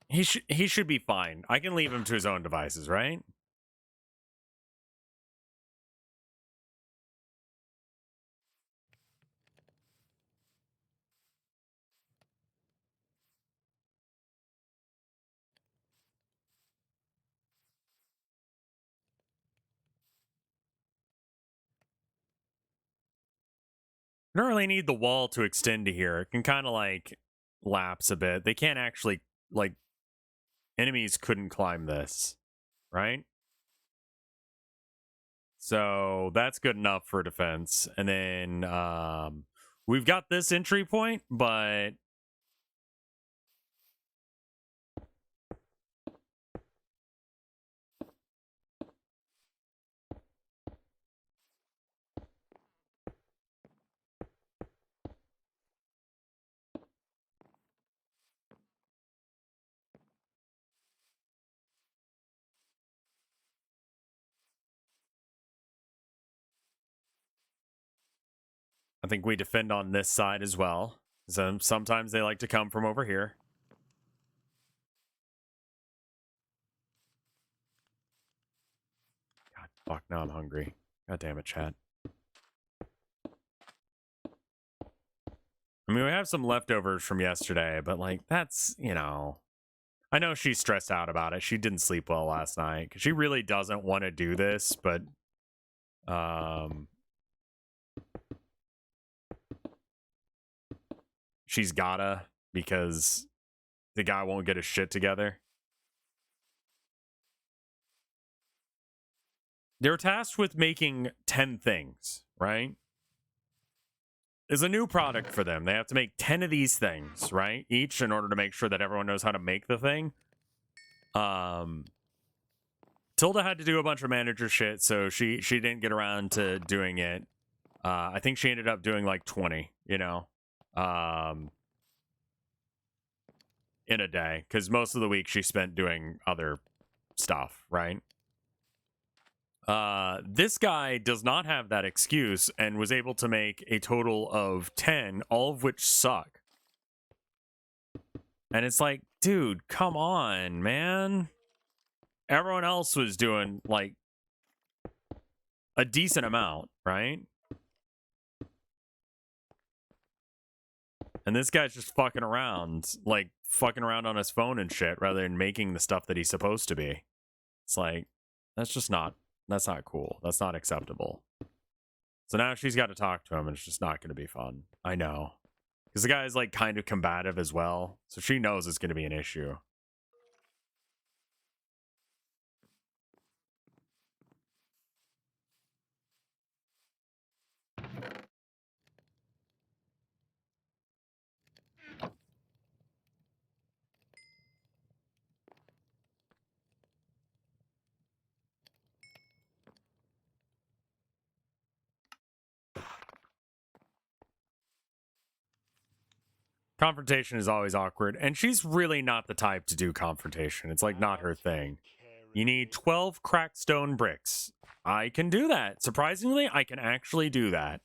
He should be fine. I can leave him to his own devices, right? I don't really need the wall to extend to here. It can kind of like lapse a bit. They can't actually, like, enemies couldn't climb this, right? So that's good enough for defense. And then we've got this entry point, but I think we defend on this side as well. So sometimes they like to come from over here. God, fuck, now I'm hungry. God damn it, chat. I mean, we have some leftovers from yesterday, but, like, that's, you know... I know she's stressed out about it. She didn't sleep well last night. 'Cause she really doesn't want to do this, but... she's gotta, because the guy won't get his shit together. They're tasked with making 10 things, right? Is a new product for them. They have to make 10 of these things, right? Each, in order to make sure that everyone knows how to make the thing. Tilda had to do a bunch of manager shit, so she didn't get around to doing it. I think she ended up doing like 20, you know, in a day, because most of the week she spent doing other stuff, right? This guy does not have that excuse and was able to make a total of 10, all of which suck. And it's like, dude, come on, man. Everyone else was doing, like, a decent amount, right? And this guy's just fucking around, like, fucking around on his phone and shit, rather than making the stuff that he's supposed to be. It's like, that's not cool. That's not acceptable. So now she's got to talk to him, and it's just not going to be fun. I know. Because the guy is, like, kind of combative as well. So she knows it's going to be an issue. Confrontation is always awkward, and she's really not the type to do confrontation. It's, like, not her thing. You need 12 cracked stone bricks. I can do that. Surprisingly, I can actually do that.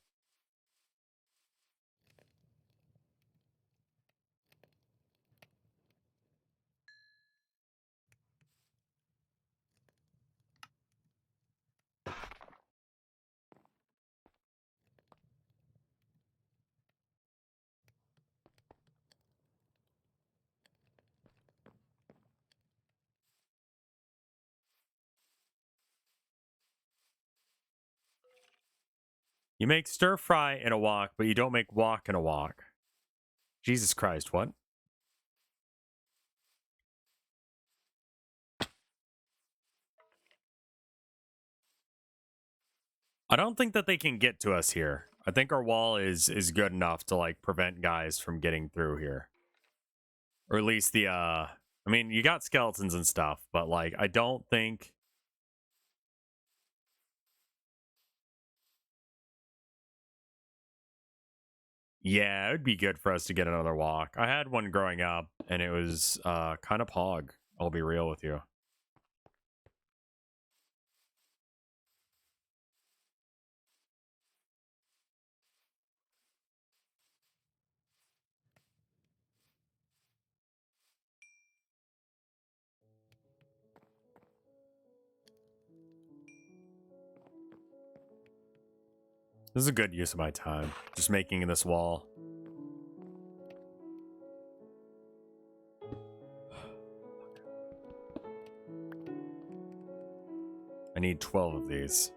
You make stir fry in a wok, but you don't make wok in a wok. Jesus Christ, what? I don't think that they can get to us here. I think our wall is good enough to, like, prevent guys from getting through here. Or at least the, I mean, you got skeletons and stuff, but, like, I don't think... Yeah, it would be good for us to get another walk. I had one growing up, and it was kind of pog. I'll be real with you. This is a good use of my time. Just making this wall. I need 12 of these.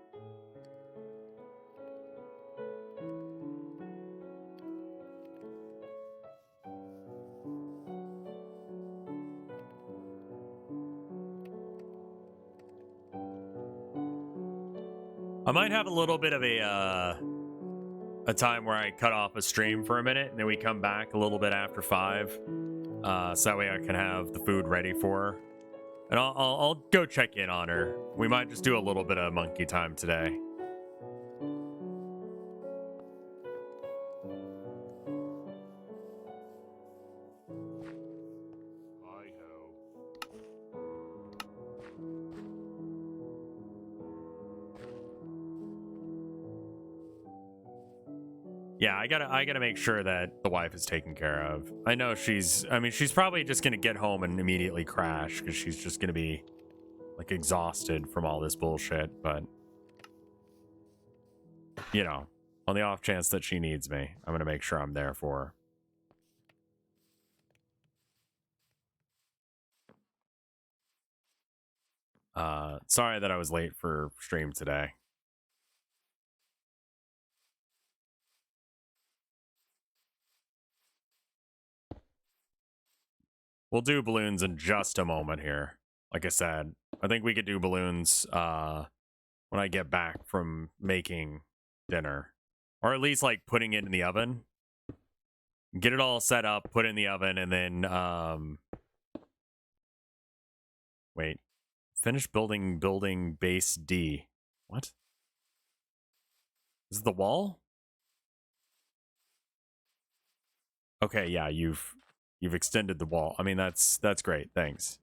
I might have a little bit of a time where I cut off a stream for a minute and then we come back a little bit after 5. So that way I can have the food ready for her. And I'll go check in on her. We might just do a little bit of monkey time today. Yeah, I gotta make sure that the wife is taken care of. I know she's probably just gonna get home and immediately crash because she's just gonna be like exhausted from all this bullshit, but you know, on the off chance that she needs me, I'm gonna make sure I'm there for her. Sorry that I was late for stream today. We'll do balloons in just a moment here. Like I said, I think we could do balloons when I get back from making dinner. Or at least like putting it in the oven. Get it all set up, put it in the oven, and then wait. Finish building base D. What? Is it the wall? Okay, yeah, you've extended the wall. I mean, that's great. Thanks.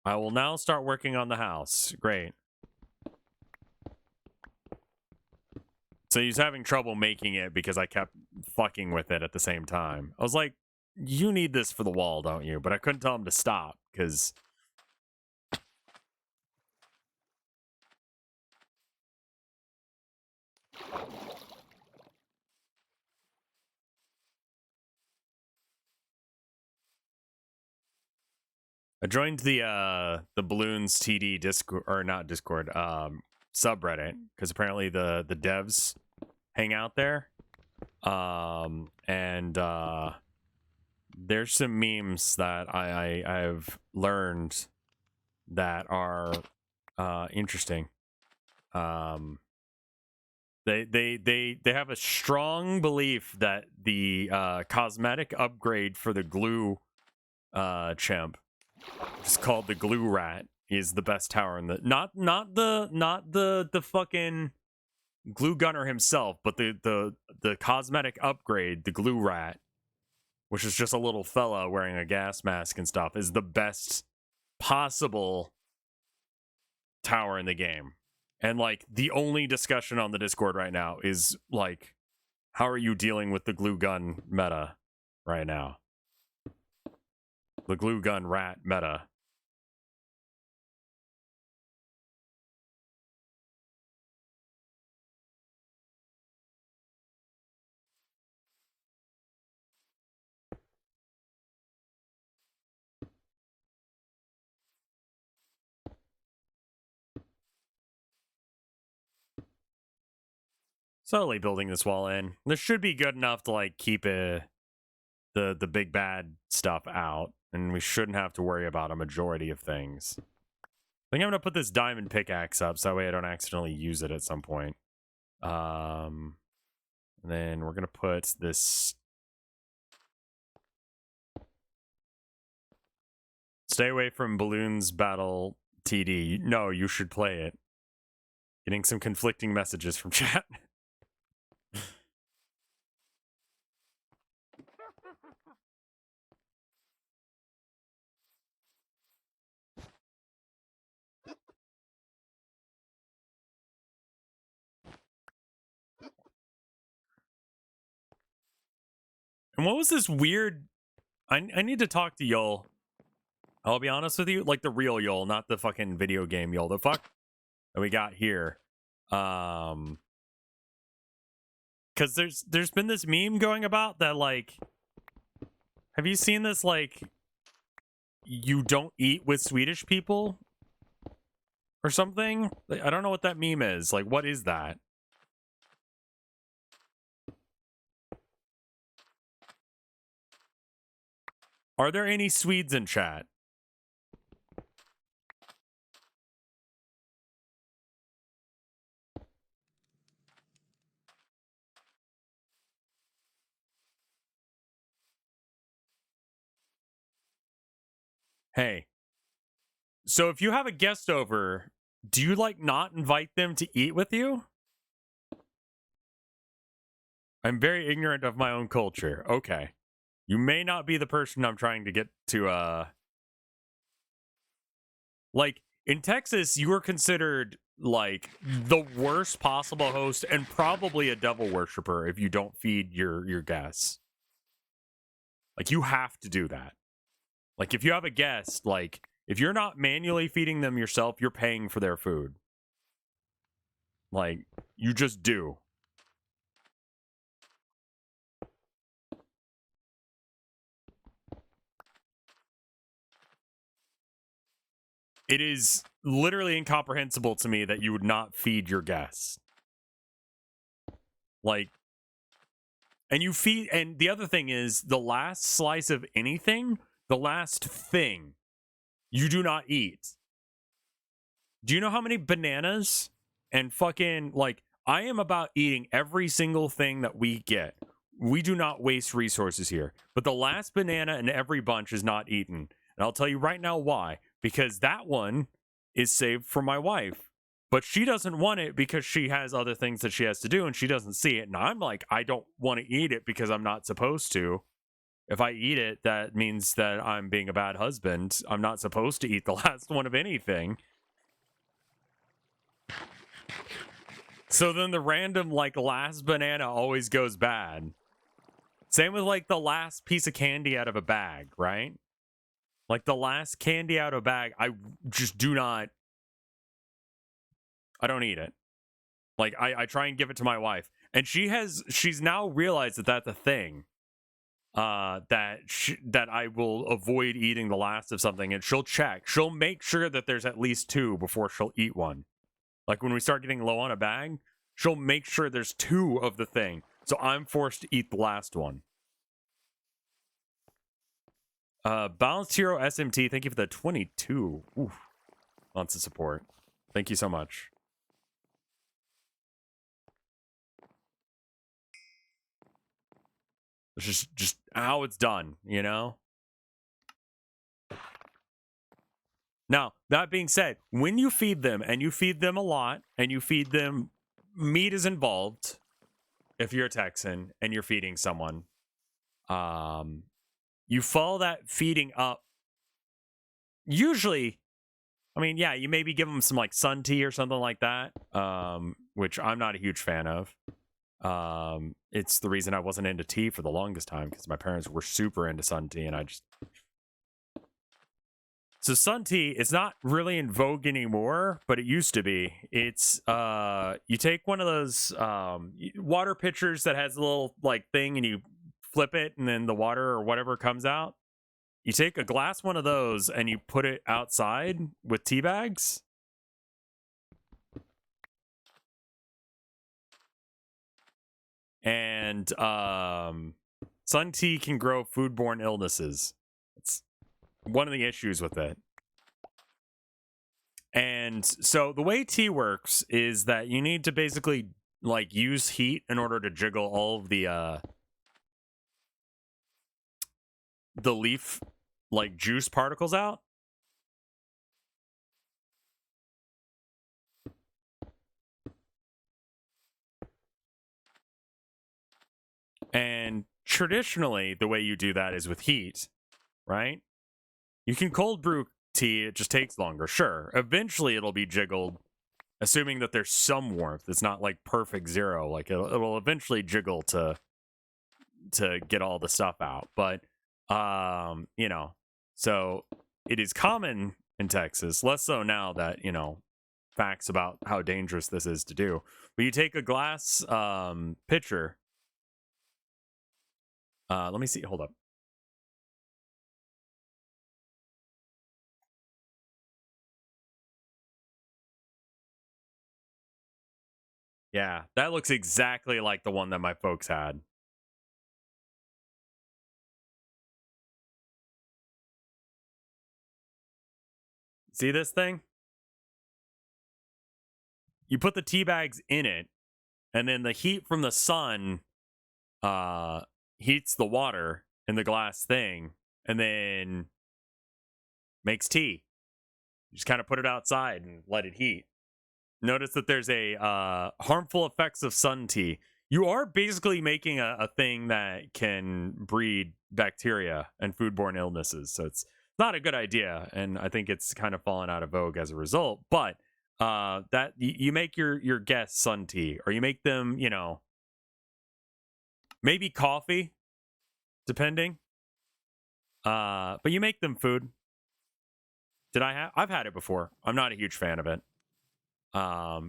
I will now start working on the house. Great. So he's having trouble making it because I kept fucking with it at the same time. I was like, you need this for the wall, don't you? But I couldn't tell him to stop because I joined the balloons TD Discord, or not Discord, subreddit, because apparently the devs hang out there. And there's some memes that I've learned that are interesting. They have a strong belief that the cosmetic upgrade for the glue chimp, it's called the glue rat, is the best tower in the not the fucking glue gunner himself, but the cosmetic upgrade, the glue rat, which is just a little fella wearing a gas mask and stuff, is the best possible tower in the game. And like the only discussion on the Discord right now is like, how are you dealing with the glue gun meta right now? The glue gun rat meta. Slowly building this wall in. This should be good enough to like keep the big bad stuff out, and we shouldn't have to worry about a majority of things. I think I'm gonna put this diamond pickaxe up so that way I don't accidentally use it at some point. And then we're gonna put this. Stay away from balloons battle TD. No, you should play it. Getting some conflicting messages from chat. And what was this weird... I need to talk to y'all. I'll be honest with you, like the real Yule, not the fucking video game Yule. The fuck that we got here. Because there's been this meme going about that, like, have you seen this, like, you don't eat with Swedish people or something? I don't know what that meme is. Like, what is that? Are there any Swedes in chat? Hey, so if you have a guest over, do you, like, not invite them to eat with you? I'm very ignorant of my own culture. Okay. You may not be the person I'm trying to get to, like, in Texas, you are considered, like, the worst possible host and probably a devil worshiper if you don't feed your guests. Like, you have to do that. Like, if you have a guest, like, if you're not manually feeding them yourself, you're paying for their food. Like, you just do. It is literally incomprehensible to me that you would not feed your guests. Like, and you feed, and the other thing is, the last slice of anything, the last thing, you do not eat. Do you know how many bananas and fucking, like, I am about eating every single thing that we get. We do not waste resources here. But the last banana in every bunch is not eaten. And I'll tell you right now why. Because that one is saved for my wife. But she doesn't want it because she has other things that she has to do and she doesn't see it. And I'm like, I don't want to eat it because I'm not supposed to. If I eat it, that means that I'm being a bad husband. I'm not supposed to eat the last one of anything. So then the random, like, last banana always goes bad. Same with, like, the last piece of candy out of a bag, right? Like, the last candy out of a bag, I just do not... I don't eat it. Like, I try and give it to my wife. And she's now realized that that's a thing. That I will avoid eating the last of something. And she'll check. She'll make sure that there's at least 2 before she'll eat one. Like, when we start getting low on a bag, she'll make sure there's 2 of the thing. So I'm forced to eat the last one. Balanced Hero SMT, thank you for the 22. Oof. Months of support. Thank you so much. It's just how it's done, you know? Now, that being said, when you feed them, and you feed them a lot, and you feed them, meat is involved, if you're a Texan, and you're feeding someone, you follow that feeding up. Usually, I mean, yeah, you maybe give them some, like, sun tea or something like that, which I'm not a huge fan of. It's the reason I wasn't into tea for the longest time, because my parents were super into sun tea, and I just... So sun tea is not really in vogue anymore, but it used to be. It's, you take one of those, water pitchers that has a little, like, thing, and you flip it, and then the water or whatever comes out. You take a glass one of those, and you put it outside with tea bags. And, sun tea can grow foodborne illnesses. It's one of the issues with it. And so the way tea works is that you need to basically, like, use heat in order to jiggle all of the leaf, like, juice particles out. And traditionally, the way you do that is with heat, right? You can cold brew tea, it just takes longer. Sure, eventually it'll be jiggled, assuming that there's some warmth. It's not like perfect 0. Like, it'll eventually jiggle to get all the stuff out. But, you know, so it is common in Texas, less so now that, facts about how dangerous this is to do. But you take a glass pitcher. Let me see. Hold up. Yeah, that looks exactly like the one that my folks had. See this thing? You put the tea bags in it, and then the heat from the sun heats the water in the glass thing, and then makes tea. You just kind of put it outside and let it heat. Notice that there's a harmful effects of sun tea. You are basically making a thing that can breed bacteria and foodborne illnesses. So it's not a good idea. And I think it's kind of fallen out of vogue as a result. But that you make your guests sun tea, or you make them, maybe coffee, depending. But you make them food. I've had it before. I'm not a huge fan of it.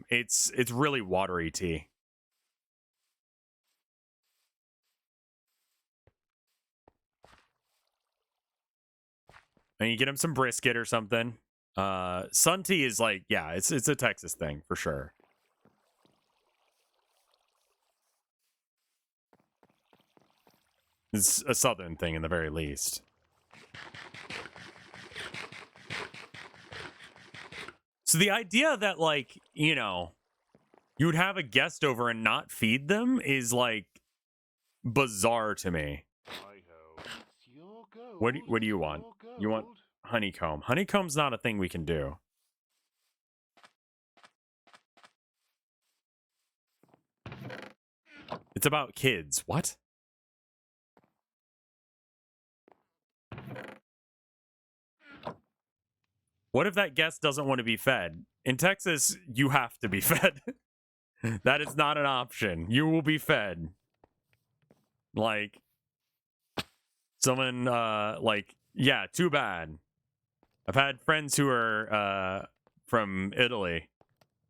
It's really watery tea. And you get them some brisket or something. Sun tea is like, yeah, it's a Texas thing for sure. It's a southern thing in the very least. So the idea that, like, you would have a guest over and not feed them is like bizarre to me. What do you want? You want honeycomb? Honeycomb's not a thing we can do. It's about kids. What? What if that guest doesn't want to be fed? In Texas, you have to be fed. That is not an option. You will be fed. Like, someone, yeah, too bad. I've had friends who are from Italy,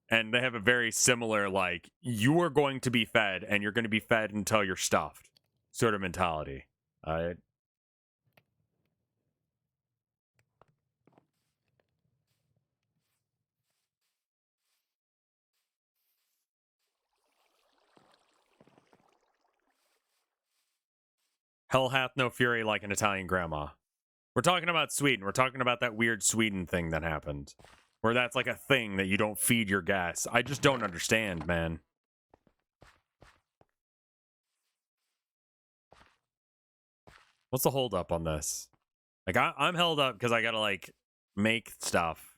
and they have a very similar, like, you are going to be fed, and you're going to be fed until you're stuffed sort of mentality. Hell hath no fury like an Italian grandma. We're talking about Sweden. We're talking about that weird Sweden thing that happened. Where that's like a thing that you don't feed your guests. I just don't understand, man. What's the holdup on this? Like, I'm held up because I gotta, like, make stuff.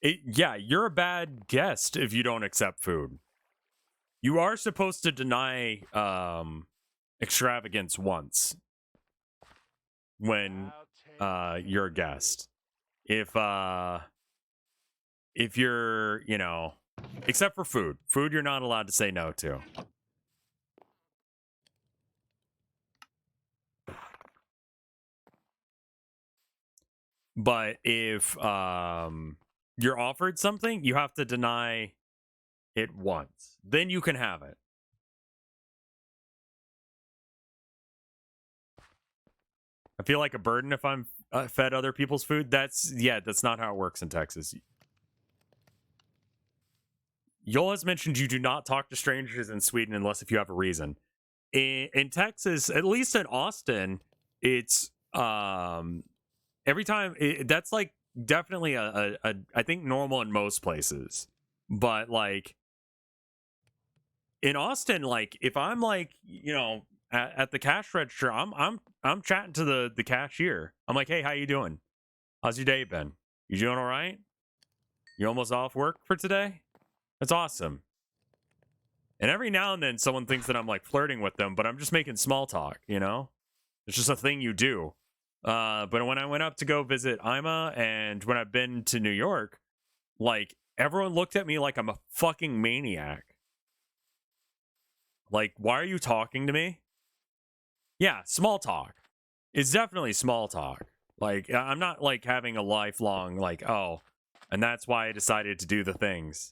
Yeah, you're a bad guest if you don't accept food. You are supposed to deny extravagance once when you're a guest. If you're, except for food. Food you're not allowed to say no to. But if you're offered something, you have to deny it once. Then you can have it. I feel like a burden if I'm fed other people's food. That's not how it works in Texas. Yoel has mentioned you do not talk to strangers in Sweden unless if you have a reason. In Texas, at least in Austin, it's every time that's like definitely a I think normal in most places. But like in Austin, like if I'm like, at the cash register, I'm chatting to the cashier. I'm like, hey, how you doing? How's your day been? You doing all right? You almost off work for today? That's awesome. And every now and then someone thinks that I'm like flirting with them, but I'm just making small talk, It's just a thing you do. But when I went up to go visit Ima and when I've been to New York, like everyone looked at me like I'm a fucking maniac. Like, why are you talking to me? Yeah, small talk. it's definitely small talk. Like, I'm not like having a lifelong like, oh, and that's why I decided to do the things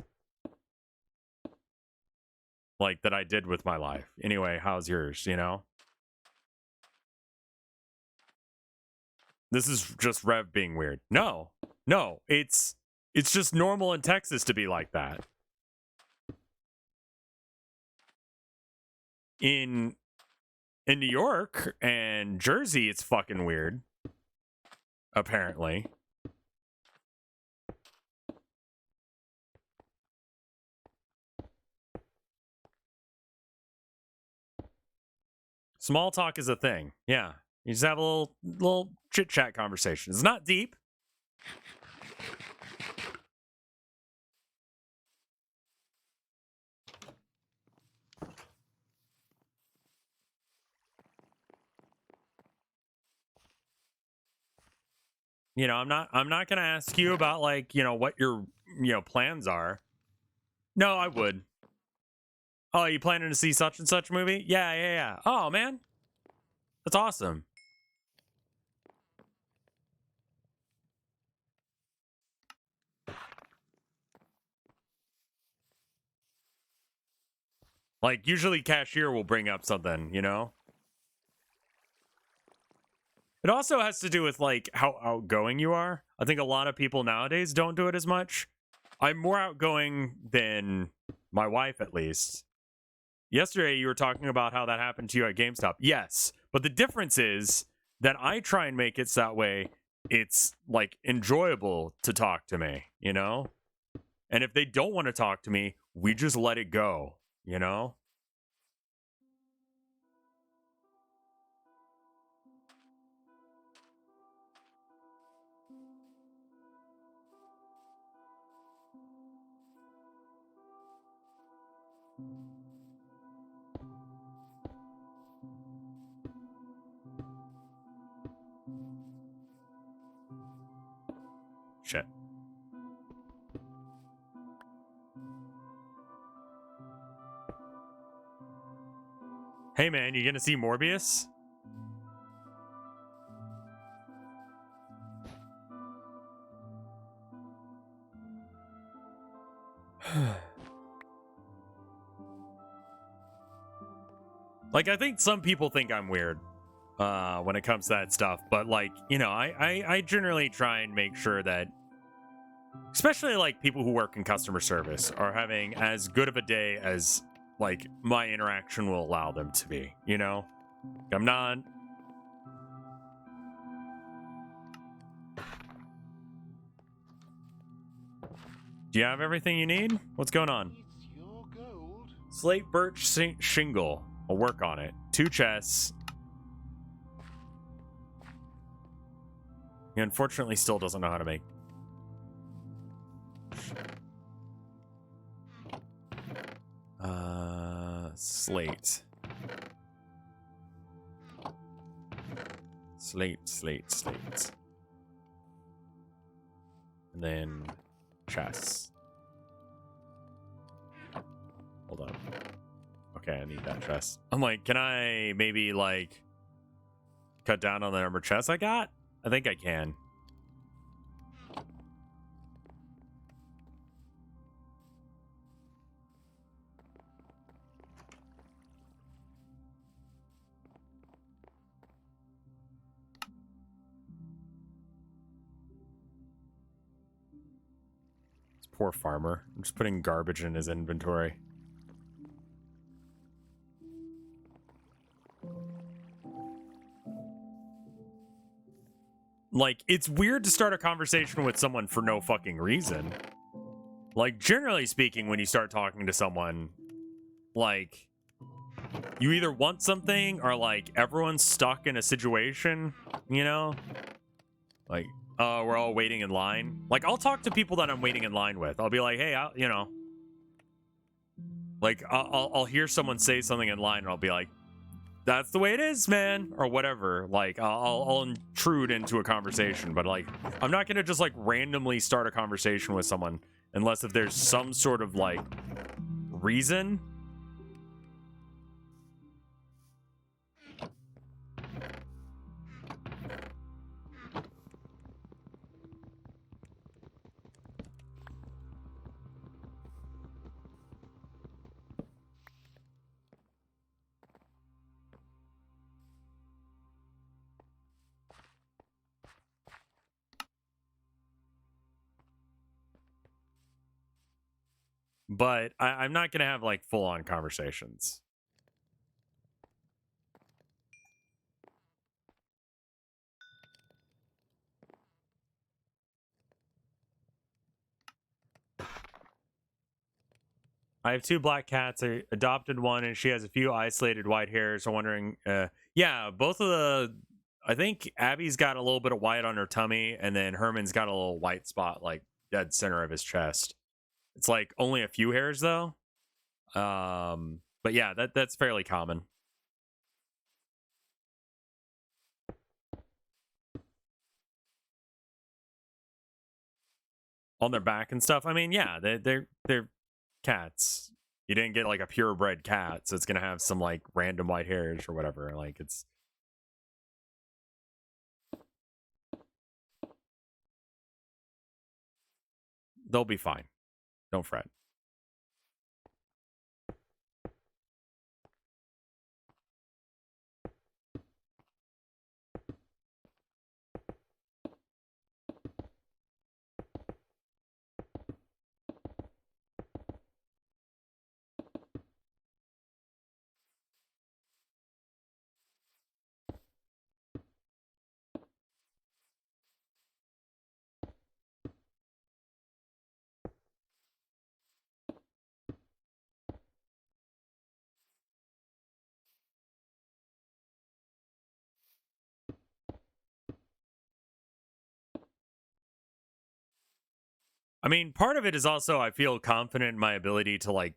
like that I did with my life. Anyway, how's yours, you know? This is just Rev being weird. No. It's just normal in Texas to be like that. In New York and Jersey, it's fucking weird. Apparently. Small talk is a thing. Yeah. You just have a little chit chat conversation. It's not deep. You know, I'm not gonna ask you about like, you know, what your plans are. No, I would. Oh, you planning to see such and such movie? Yeah. Oh man. That's awesome. Like usually cashier will bring up something, you know? It also has to do with like how outgoing you are. I think a lot of people nowadays don't do it as much. I'm more outgoing than my wife, at least. Yesterday, you were talking about how that happened to you at GameStop. Yes, but the difference is that I try and make it so that way it's like enjoyable to talk to me, you know? And if they don't want to talk to me, we just let it go, you know? Shit. Hey man, you gonna see Morbius? Like, I think some people think I'm weird when it comes to that stuff, but like, you know, I generally try and make sure that, especially like people who work in customer service, are having as good of a day as like my interaction will allow them to be, you know? I'm not. Do you have everything you need? What's going on? It's your gold. Slate birch shingle. I'll work on it. 2 chests. He unfortunately still doesn't know how to make. Slate. Slate. And then chests. Hold on. Okay, I need that chest. I'm like, can I maybe like cut down on the number of chests I got? I think I can. This poor farmer. I'm just putting garbage in his inventory. Like, it's weird to start a conversation with someone for no fucking reason. Like, generally speaking, when you start talking to someone, like, you either want something or, like, everyone's stuck in a situation, you know? Like, we're all waiting in line. Like, I'll talk to people that I'm waiting in line with. I'll be like, hey, you know. Like, I'll hear someone say something in line and I'll be like, that's the way it is, man, or whatever. Like, I'll intrude into a conversation, but like, I'm not gonna just like randomly start a conversation with someone unless if there's some sort of like reason. but I'm not gonna have like full on conversations. I have 2 black cats. I adopted one, and she has a few isolated white hairs. I'm wondering, yeah, both of the. I think Abby's got a little bit of white on her tummy, and then Herman's got a little white spot, like dead center of his chest. It's like only a few hairs though. But yeah, that's fairly common. On their back and stuff. I mean, yeah, they're cats. You didn't get like a purebred cat, so it's gonna have some like random white hairs or whatever. Like it's they'll be fine. Don't fret. I mean, part of it is also I feel confident in my ability to like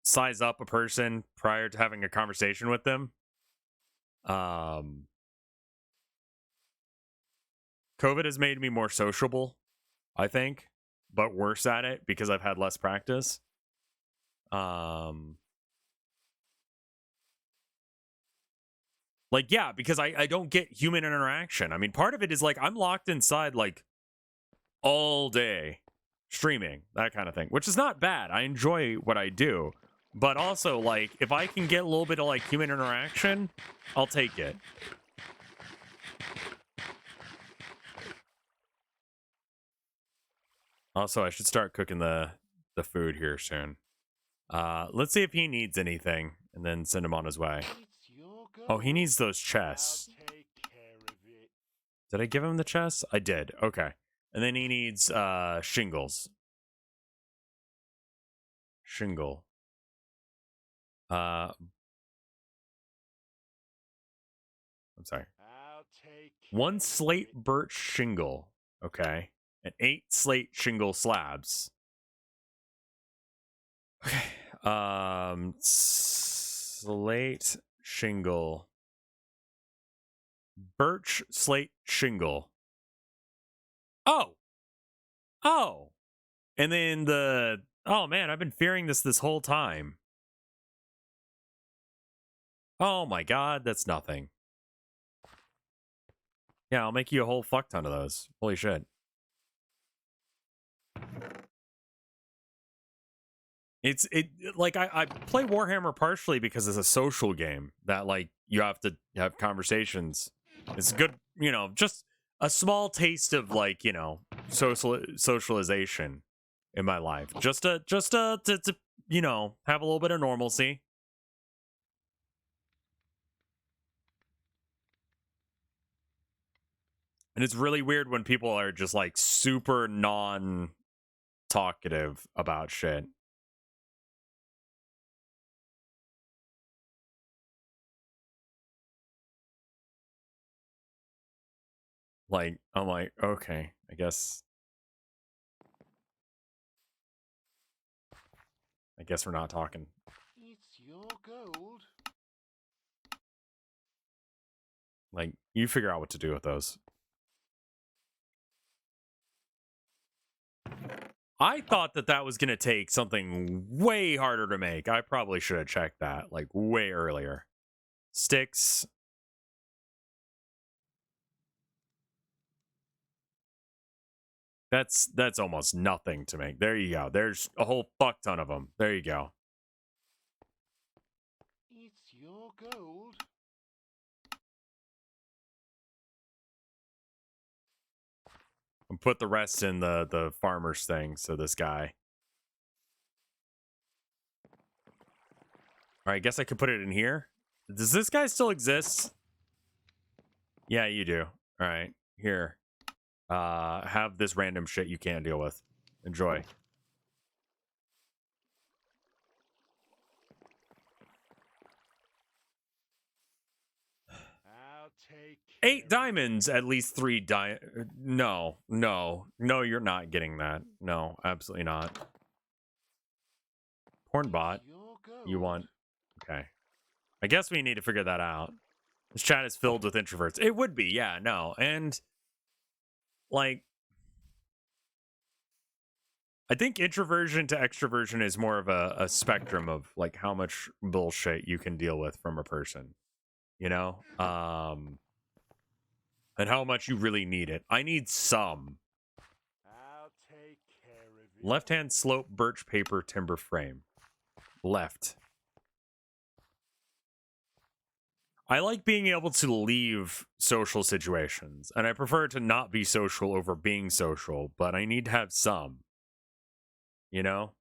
size up a person prior to having a conversation with them. COVID has made me more sociable, I think, but worse at it because I've had less practice. Like, yeah, because I don't get human interaction. I mean, part of it is like I'm locked inside like all day streaming, that kind of thing, which is not bad. I enjoy what I do. But also, like, if I can get a little bit of like human interaction, I'll take it. Also, I should start cooking the food here soon. Let's see if he needs anything and then send him on his way. Oh, he needs those chests. Did I give him the chests? I did. Okay. And then he needs shingles. Shingle. I'm sorry. 1 slate birch shingle. Okay. And 8 slate shingle slabs. Okay. Slate shingle. Birch slate shingle. Oh. Oh. And then the oh man, I've been fearing this whole time. Oh my god, that's nothing. Yeah, I'll make you a whole fuck ton of those. Holy shit. It's like I play Warhammer partially because it's a social game that like you have to have conversations. It's good, you know, just a small taste of like, you know, socialization in my life. Just to you know, have a little bit of normalcy. And it's really weird when people are just like super non talkative about shit. Like, I'm like, okay, I guess we're not talking. It's your gold. Like, you figure out what to do with those. I thought that was going to take something way harder to make. I probably should have checked that, like, way earlier. Sticks. That's almost nothing to make. There you go. There's a whole fuck ton of them. There you go. It's your gold. And put the rest in the farmer's thing. So this guy. All right, I guess I could put it in here. Does this guy still exist? Yeah, you do. All right, here. Have this random shit you can't deal with. Enjoy. I'll take 8 diamonds, at least 3 No, you're not getting that. No, absolutely not. Pornbot, you want... Okay. I guess we need to figure that out. This chat is filled with introverts. It would be, yeah, no. And, like... I think introversion to extroversion is more of a spectrum of, like, how much bullshit you can deal with from a person. You know? And how much you really need it. I need some. I'll take care of it. Left-hand slope, birch paper, timber frame. Left. I like being able to leave social situations, and I prefer to not be social over being social, but I need to have some. You know?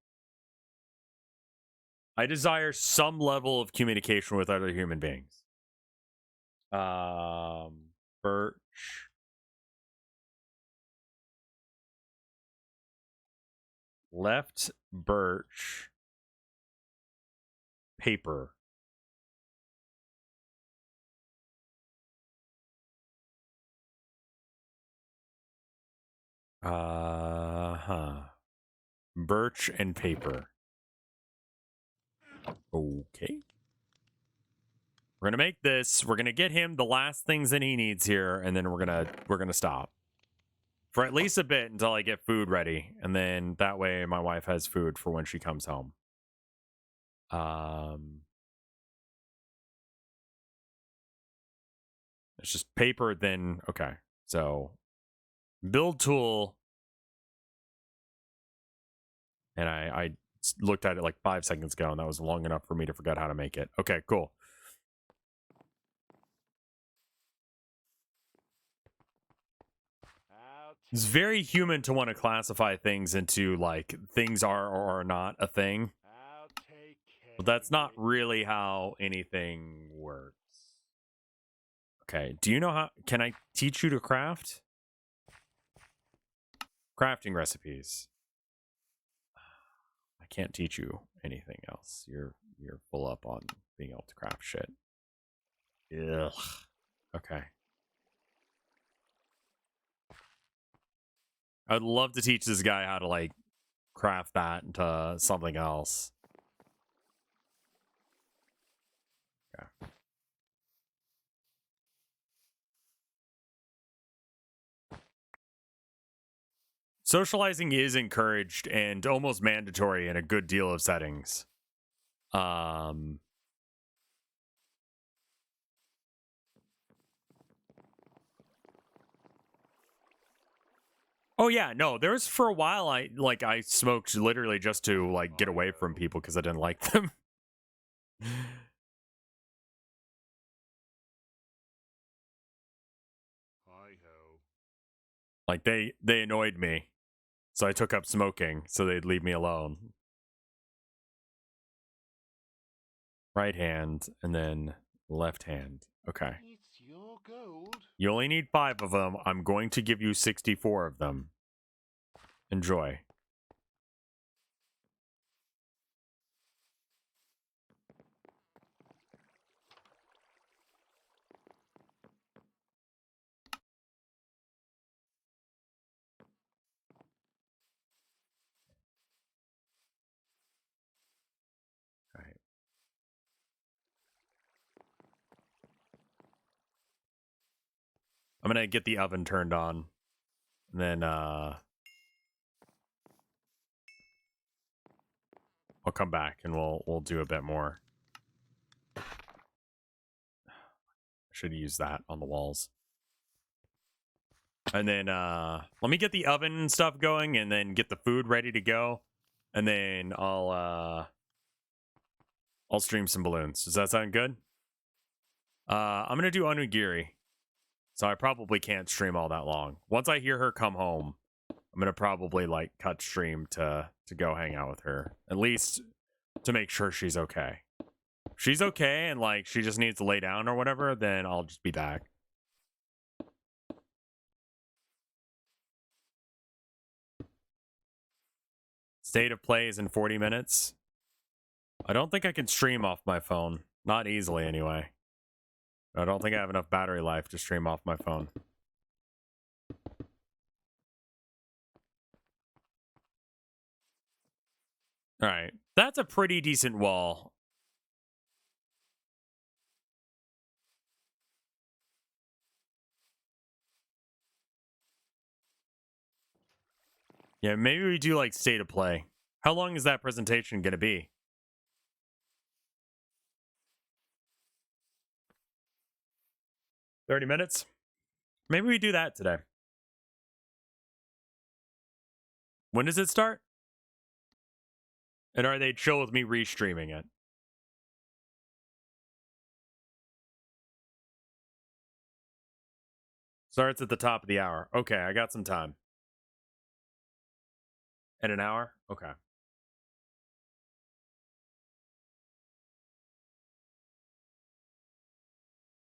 I desire some level of communication with other human beings. Birch. Left birch. Paper. Birch and paper. Okay. We're gonna make this. We're gonna get him the last things that he needs here, and then we're gonna stop for at least a bit until I get food ready, and then that way my wife has food for when she comes home. It's just paper. Then okay. So build tool, and I looked at it like 5 seconds ago, and that was long enough for me to forget how to make it. Okay, cool. It's very human to want to classify things into, like, things are or are not a thing. But that's not really how anything works. Okay, do you know how... Can I teach you to craft? Crafting recipes. I can't teach you anything else. You're full up on being able to craft shit. Ugh. Okay. I'd love to teach this guy how to, like, craft that into something else. Okay. Socializing is encouraged and almost mandatory in a good deal of settings. Oh yeah, no, there was for a while I smoked literally just to, like, get away from people because I didn't like them. Hi-ho. Like they annoyed me. So I took up smoking so they'd leave me alone. Right hand and then left hand. Okay. It's your gold. You only need 5 of them. I'm going to give you 64 of them. Enjoy. All right. I'm gonna get the oven turned on. And then I'll come back and we'll do a bit more. I should use that on the walls. And then let me get the oven and stuff going and then get the food ready to go. And then I'll stream some balloons. Does that sound good? I'm gonna do onigiri. So I probably can't stream all that long. Once I hear her come home, I'm gonna probably like cut stream to go hang out with her. At least to make sure she's okay. If she's okay and like she just needs to lay down or whatever, then I'll just be back. State of play is in 40 minutes. I don't think I can stream off my phone. Not easily, anyway. I don't think I have enough battery life to stream off my phone. Alright. That's a pretty decent wall. Yeah, maybe we do like state of play. How long is that presentation gonna be? 30 minutes? Maybe we do that today. When does it start? And are they chill with me restreaming it? Starts at the top of the hour. Okay, I got some time. In an hour? Okay.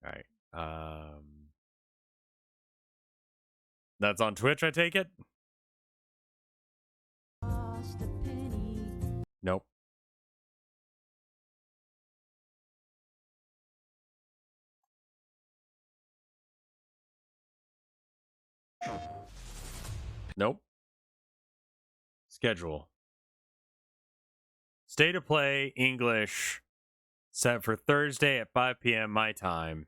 All right. That's on Twitch, I take it? Nope. Nope. Schedule. State of play, English, set for Thursday at 5 p.m. my time.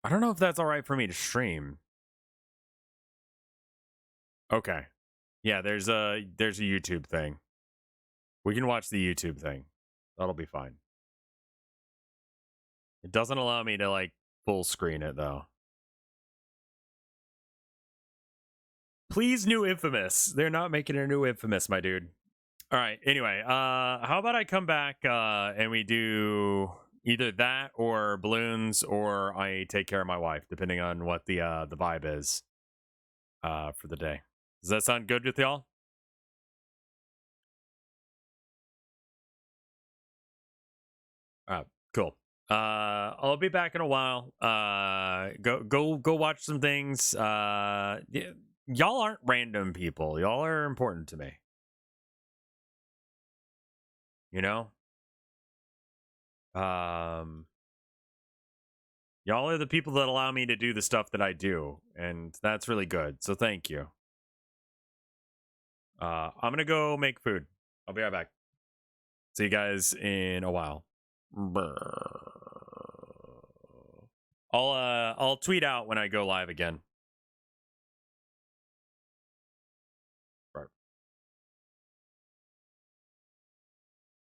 I don't know if that's all right for me to stream. Okay. Yeah, there's a YouTube thing. We can watch the YouTube thing. That'll be fine. It doesn't allow me to like full screen it though. Please, new Infamous. They're not making a new Infamous, my dude. All right. Anyway, how about I come back and we do either that or balloons, or I take care of my wife, depending on what the vibe is for the day. Does that sound good with y'all? Cool. I'll be back in a while. Go watch some things. Y'all aren't random people. Y'all are important to me. You know? Y'all are the people that allow me to do the stuff that I do, and that's really good. So thank you. I'm gonna go make food. I'll be right back. See you guys in a while. I'll tweet out when I go live again.